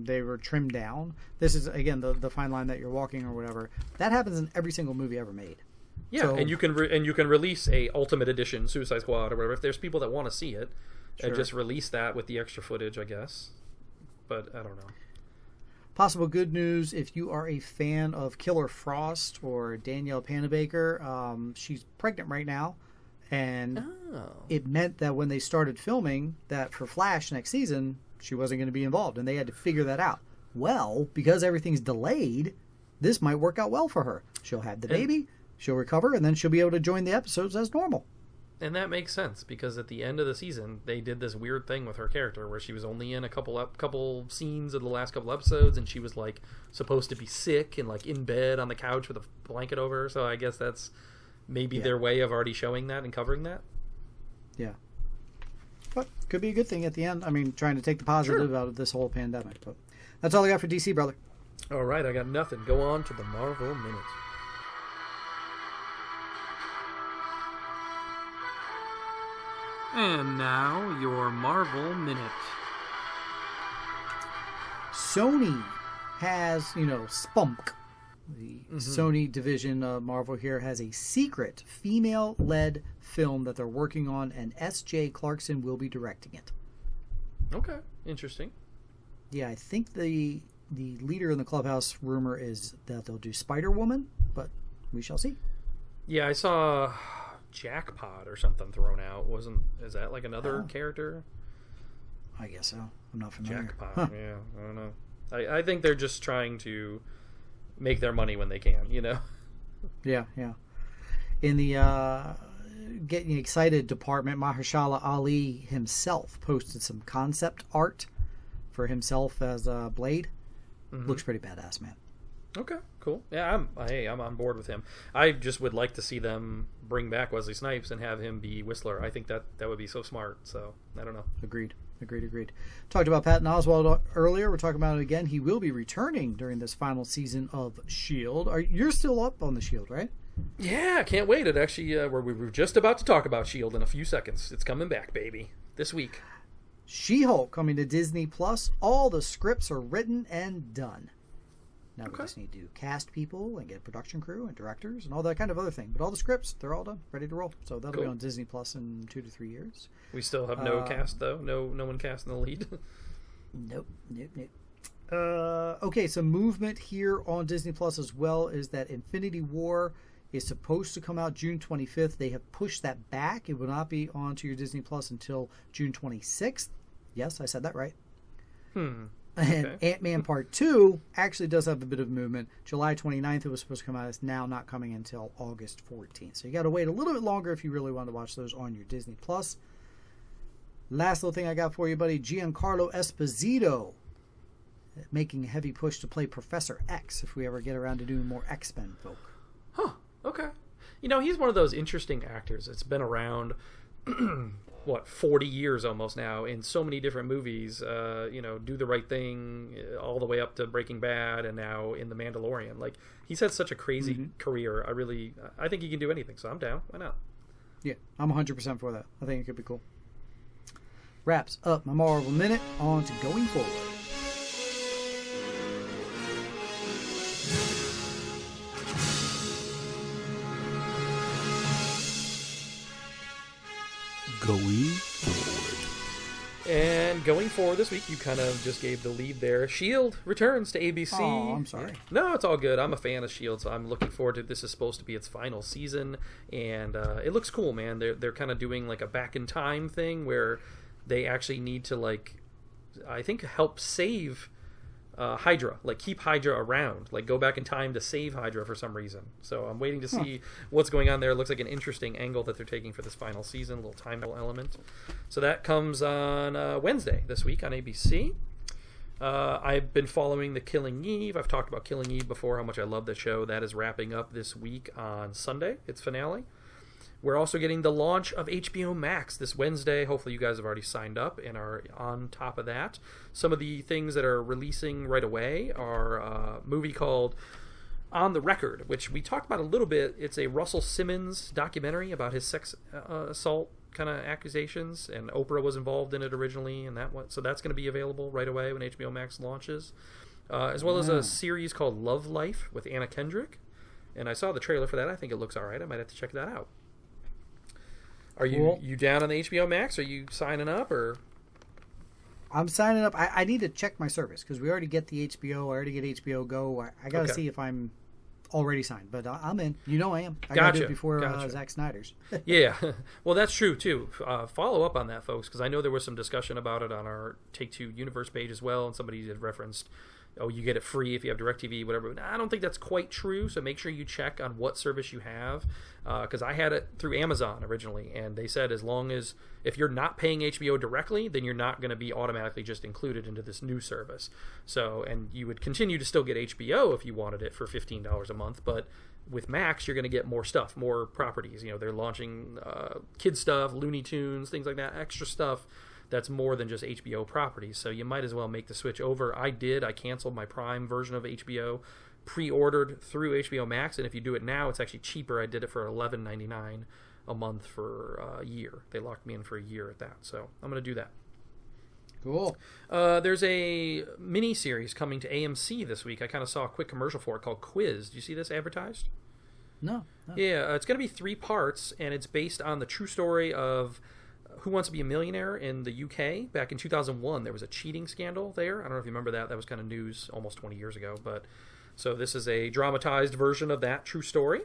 they were trimmed down, this is again the fine line that you're walking or whatever. That happens in every single movie ever made. Yeah, so, and you can release a Ultimate Edition Suicide Squad or whatever if there's people that want to see it, and just release that with the extra footage, I guess. But I don't know. Possible good news if you are a fan of Killer Frost or Danielle Panabaker. She's pregnant right now. And it meant that when they started filming that for Flash next season, she wasn't going to be involved, and they had to figure that out. Well, because everything's delayed, this might work out well for her. She'll have the baby. she'll recover, and then she'll be able to join the episodes as normal. And that makes sense, because at the end of the season, they did this weird thing with her character where she was only in a couple scenes of the last couple episodes, and she was like supposed to be sick and like in bed on the couch with a blanket over her. So I guess that's maybe their way of already showing that and covering that. Yeah. But could be a good thing at the end. I mean, trying to take the positive out of this whole pandemic. But that's all I got for DC, brother. All right, I got nothing. Go on to the Marvel Minute. And now, your Marvel Minute. Sony has, Spunk. The Sony division of Marvel here has a secret female-led film that they're working on, and S.J. Clarkson will be directing it. Okay, interesting. Yeah, I think the leader in the clubhouse rumor is that they'll do Spider-Woman, but we shall see. Yeah, I saw Jackpot or something thrown out. Is that like another character? I guess so. I'm not familiar. Jackpot, yeah, I don't know. I think they're just trying to make their money when they can, Yeah. In the getting excited department, Mahershala Ali himself posted some concept art for himself as Blade. Looks pretty badass, man. Okay, cool. Yeah, I'm on board with him. I just would like to see them bring back Wesley Snipes and have him be Whistler. I think that would be so smart. So I don't know. Agreed. Talked about Patton Oswalt earlier. We're talking about it again. He will be returning during this final season of S.H.I.E.L.D. You're still up on the S.H.I.E.L.D., right? Yeah, I can't wait. It actually, we were just about to talk about S.H.I.E.L.D. in a few seconds. It's coming back, baby, this week. She-Hulk coming to Disney Plus. All the scripts are written and done. Now we just need to cast people and get production crew and directors and all that kind of other thing. But all the scripts, they're all done, ready to roll. So that'll be on Disney Plus in 2 to 3 years. We still have no cast, though? No one cast in the lead? Nope. Okay, some movement here on Disney Plus as well is that Infinity War is supposed to come out June 25th. They have pushed that back. It will not be onto your Disney Plus until June 26th. Yes, I said that right. And Ant-Man Part 2 actually does have a bit of movement. July 29th it was supposed to come out. It's now not coming until August 14th. So you got to wait a little bit longer if you really want to watch those on your Disney Plus. Last little thing I got for you, buddy. Giancarlo Esposito making a heavy push to play Professor X if we ever get around to doing more X-Men folk. Huh. Okay. He's one of those interesting actors. It's been around... 40 years almost now in so many different movies, Do the Right Thing all the way up to Breaking Bad and now in The Mandalorian. Like, he's had such a crazy career. I think he can do anything, so I'm down. Why not? Yeah, I'm 100% for that. I think it could be cool. Wraps up my Marvel Minute. On to Going Forward. Going forward. And going forward this week, you kind of just gave the lead there. S.H.I.E.L.D. returns to ABC. Oh, I'm sorry. No, it's all good. I'm a fan of S.H.I.E.L.D., so I'm looking forward to it. This is supposed to be its final season, and it looks cool, man. They're kind of doing like a back in time thing where they actually need to, I think, help save Hydra, keep Hydra around, go back in time to save Hydra for some reason. So I'm waiting to see what's going on there. It looks like an interesting angle that they're taking for this final season, a little time element. So that comes on Wednesday this week on ABC. I've been following The Killing Eve. I've talked about Killing Eve before, how much I love the show. That is wrapping up this week on Sunday, its finale. We're also getting the launch of HBO Max this Wednesday. Hopefully you guys have already signed up and are on top of that. Some of the things that are releasing right away are a movie called On the Record, which we talked about a little bit. It's a Russell Simmons documentary about his sex assault kind of accusations, and Oprah was involved in it originally, and so that's going to be available right away when HBO Max launches, as well as a series called Love Life with Anna Kendrick, and I saw the trailer for that. I think it looks all right. I might have to check that out. Are you down on the HBO Max? Are you signing up, or? I'm signing up. I need to check my service because we already get the HBO. I already get HBO Go. I got to see if I'm already signed, but I'm in. I am. I got to do it before Zack Snyder's. Yeah. Well, that's true, too. Follow up on that, folks, because I know there was some discussion about it on our Take-Two Universe page as well, and somebody had referenced oh, you get it free if you have DirecTV, whatever. I don't think that's quite true, so make sure you check on what service you have, because I had it through Amazon originally, and they said as long as, if you're not paying HBO directly, then you're not going to be automatically just included into this new service. So, and you would continue to still get HBO if you wanted it for $15 a month, but with Max, you're going to get more stuff, more properties. You know, they're launching kid stuff, Looney Tunes, things like that, extra stuff that's more than just HBO properties. So you might as well make the switch over. I canceled my Prime version of HBO, pre-ordered through HBO Max, and if you do it now, it's actually cheaper. I did it for $11.99 a month for a year. They locked me in for a year at that, so I'm going to do that. Cool. There's a mini series coming to AMC this week. I kind of saw a quick commercial for it called Quiz. Do you see this advertised? No. Yeah, it's going to be 3 parts, and it's based on the true story of Who Wants to Be a Millionaire in the UK. Back in 2001, there was a cheating scandal there. I don't know if you remember that. That was kind of news almost 20 years ago. But so this is a dramatized version of that true story.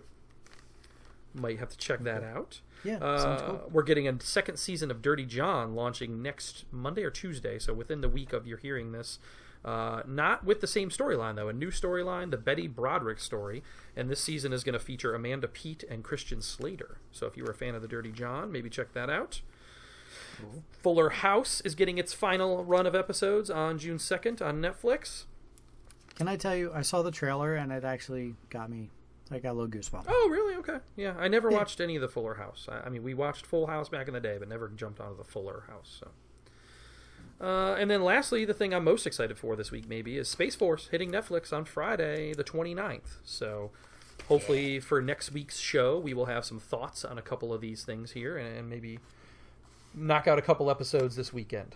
Might have to check that out. Yeah, sounds cool. We're getting a second season of Dirty John launching next Monday or Tuesday, so within the week of you're hearing this. Not with the same storyline, though. A new storyline, the Betty Broderick story. And this season is going to feature Amanda Peet and Christian Slater. So if you were a fan of the Dirty John, maybe check that out. Cool. Fuller House is getting its final run of episodes on June 2nd on Netflix. Can I tell you, I saw the trailer, and it actually got me. I got a little goosebump. Oh, really? Okay. Yeah, I never watched any of the Fuller House. I mean, we watched Full House back in the day, but never jumped onto the Fuller House. So. And then lastly, the thing I'm most excited for this week maybe is Space Force hitting Netflix on Friday the 29th. So hopefully for next week's show, we will have some thoughts on a couple of these things here and maybe knock out a couple episodes this weekend.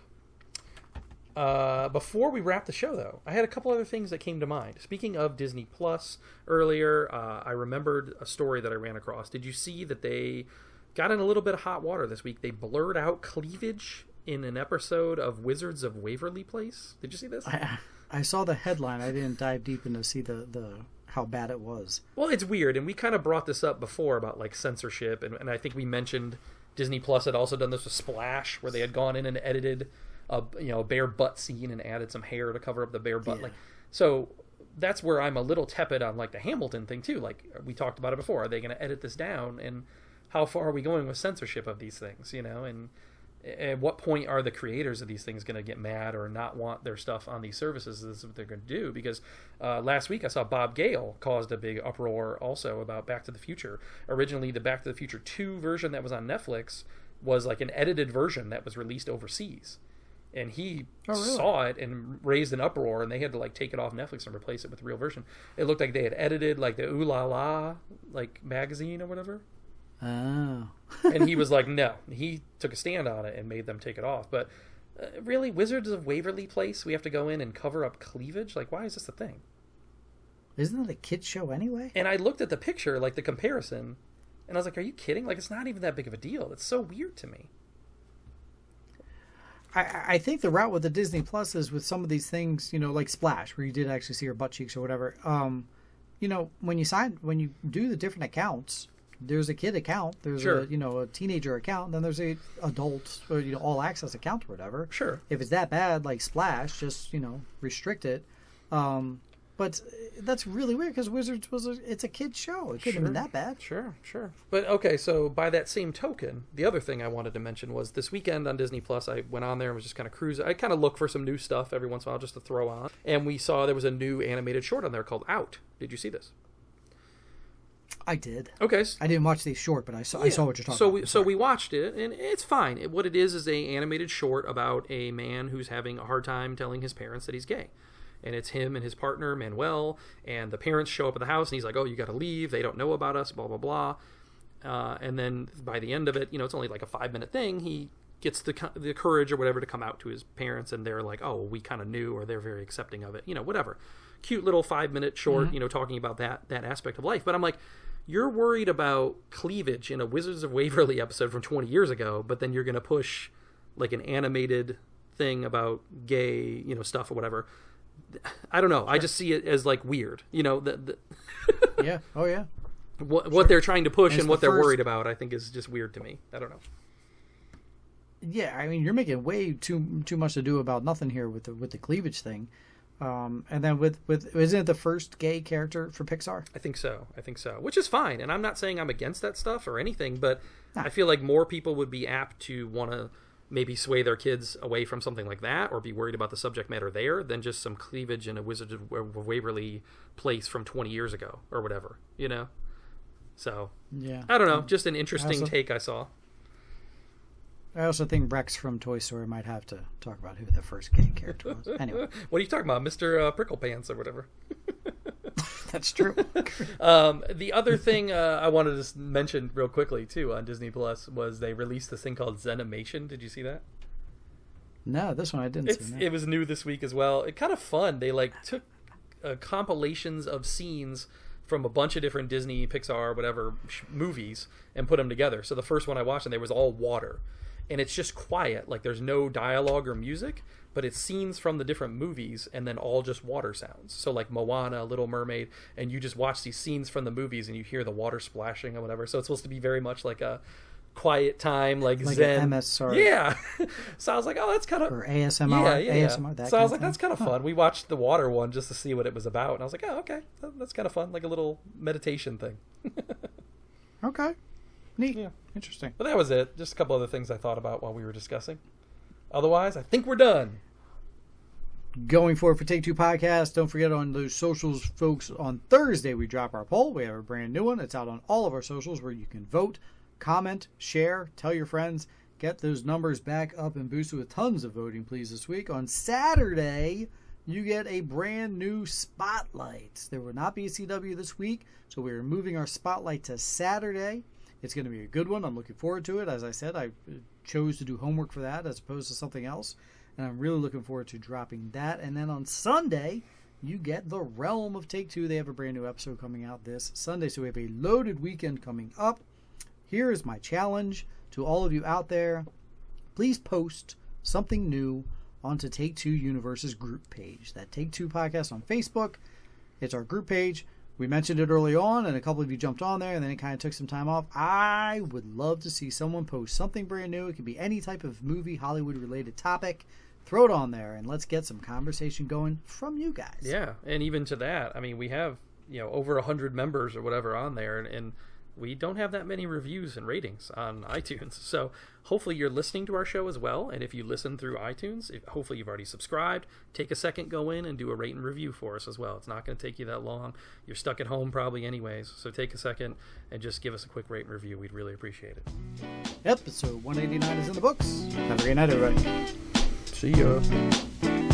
Before we wrap the show, though, I had a couple other things that came to mind. Speaking of Disney Plus, earlier, I remembered a story that I ran across. Did you see that they got in a little bit of hot water this week? They blurred out cleavage in an episode of Wizards of Waverly Place. Did you see this? I saw the headline. I didn't dive deep in to see the how bad it was. Well, it's weird, and we kind of brought this up before about like censorship, and I think we mentioned Disney Plus had also done this with Splash, where they had gone in and edited a bare butt scene and added some hair to cover up the bare butt. Yeah. Like, so that's where I'm a little tepid on like the Hamilton thing too. Like we talked about it before. Are they going to edit this down? And how far are we going with censorship of these things? You know, and at what point are the creators of these things going to get mad or not want their stuff on these services? This is what they're going to do. Because last week I saw Bob Gale caused a big uproar also about Back to the Future. Originally, the Back to the Future 2 version that was on Netflix was like an edited version that was released overseas. And he saw it and raised an uproar, and they had to like take it off Netflix and replace it with the real version. It looked like they had edited like the Ooh La La like magazine or whatever. Oh. And he was like, no. He took a stand on it and made them take it off. But really, Wizards of Waverly Place, we have to go in and cover up cleavage? Like, why is this a thing? Isn't it a kid's show anyway? And I looked at the picture, like the comparison, and I was like, are you kidding? Like, it's not even that big of a deal. It's so weird to me. I think the route with the Disney Plus is with some of these things, you know, like Splash, where you did actually see her butt cheeks or whatever. You know, when you do the different accounts, there's a kid account, there's a teenager account, and then there's a adult or all access account or whatever. Sure. If it's that bad, like Splash, just restrict it. But that's really weird because Wizards it's a kid's show. It couldn't have been that bad. Sure. But okay, so by that same token, the other thing I wanted to mention was this weekend on Disney Plus, I went on there and was just kind of cruising. I kind of look for some new stuff every once in a while just to throw on. And we saw there was a new animated short on there called Out. Did you see this? I did. Okay. I didn't watch the short, but I saw what you're talking about. So we watched it, and it's fine. What it is a animated short about a man who's having a hard time telling his parents that he's gay. And it's him and his partner, Manuel, and the parents show up at the house, and he's like, oh, you got to leave. They don't know about us, blah, blah, blah. And then by the end of it, it's only like a 5-minute thing. He gets the courage or whatever to come out to his parents, and they're like, oh, well, we kind of knew, or they're very accepting of it, whatever. Cute little 5-minute short, talking about that aspect of life. But I'm like, you're worried about cleavage in a Wizards of Waverly episode from 20 years ago, but then you're going to push like an animated thing about gay, stuff or whatever. I don't know. Sure. I just see it as like weird, Yeah. Oh yeah. What they're trying to push and what they're worried about, I think, is just weird to me. I don't know. Yeah, I mean, you're making way too much to do about nothing here with the cleavage thing. And then with isn't it the first gay character for Pixar? I think so. Which is fine. And I'm not saying I'm against that stuff or anything, but I feel like more people would be apt to want to maybe sway their kids away from something like that or be worried about the subject matter there than just some cleavage in a Wizard of Waverly Place from 20 years ago or whatever, you know? So, yeah. I don't know. Just an interesting take I saw. I also think Rex from Toy Story might have to talk about who the first gay character was. Anyway. What are you talking about? Mr. Prickle Pants or whatever. That's true. The other thing I wanted to mention real quickly, too, on Disney Plus was they released this thing called Zenimation. Did you see that? No, this one I didn't see. No. It was new this week as well. It kind of fun. They took compilations of scenes from a bunch of different Disney, Pixar, whatever movies and put them together. So the first one I watched, and they was all water. And it's just quiet. Like, there's no dialogue or music, but it's scenes from the different movies and then all just water sounds. So, like Moana, Little Mermaid, and you just watch these scenes from the movies and you hear the water splashing or whatever. So it's supposed to be very much like a quiet time, like Zen. An MSR. Yeah. So I was like, oh, that's kind of... Or ASMR. Yeah. ASMR, so I was like, that's kind of fun. We watched the water one just to see what it was about. And I was like, oh, okay. That's kind of fun. Like a little meditation thing. Okay. Neat. Yeah. Interesting. But that was it. Just a couple other things I thought about while we were discussing. Otherwise, I think we're done. Going forward for Take Two Podcast, don't forget on those socials, folks, on Thursday we drop our poll. We have a brand new one. It's out on all of our socials where you can vote, comment, share, tell your friends, get those numbers back up and boosted with tons of voting, please, this week. On Saturday, you get a brand new spotlight. There will not be a CW this week, so we're moving our spotlight to Saturday. It's going to be a good one. I'm looking forward to it. As I said, I chose to do homework for that as opposed to something else. And I'm really looking forward to dropping that. And then on Sunday, you get The Realm of Take Two. They have a brand new episode coming out this Sunday. So we have a loaded weekend coming up. Here is my challenge to all of you out there. Please post something new onto Take Two Universe's group page. That Take Two Podcast on Facebook. It's our group page. We mentioned it early on, and a couple of you jumped on there, and then it kind of took some time off. I would love to see someone post something brand new. It could be any type of movie, Hollywood-related topic. Throw it on there, and let's get some conversation going from you guys. Yeah, and even to that, I mean, we have over 100 members or whatever on there, and we don't have that many reviews and ratings on iTunes. So hopefully you're listening to our show as well. And if you listen through iTunes, hopefully you've already subscribed. Take a second, go in and do a rate and review for us as well. It's not going to take you that long. You're stuck at home probably anyways. So take a second and just give us a quick rate and review. We'd really appreciate it. Episode 189 is in the books. Have a great night, everybody. See ya.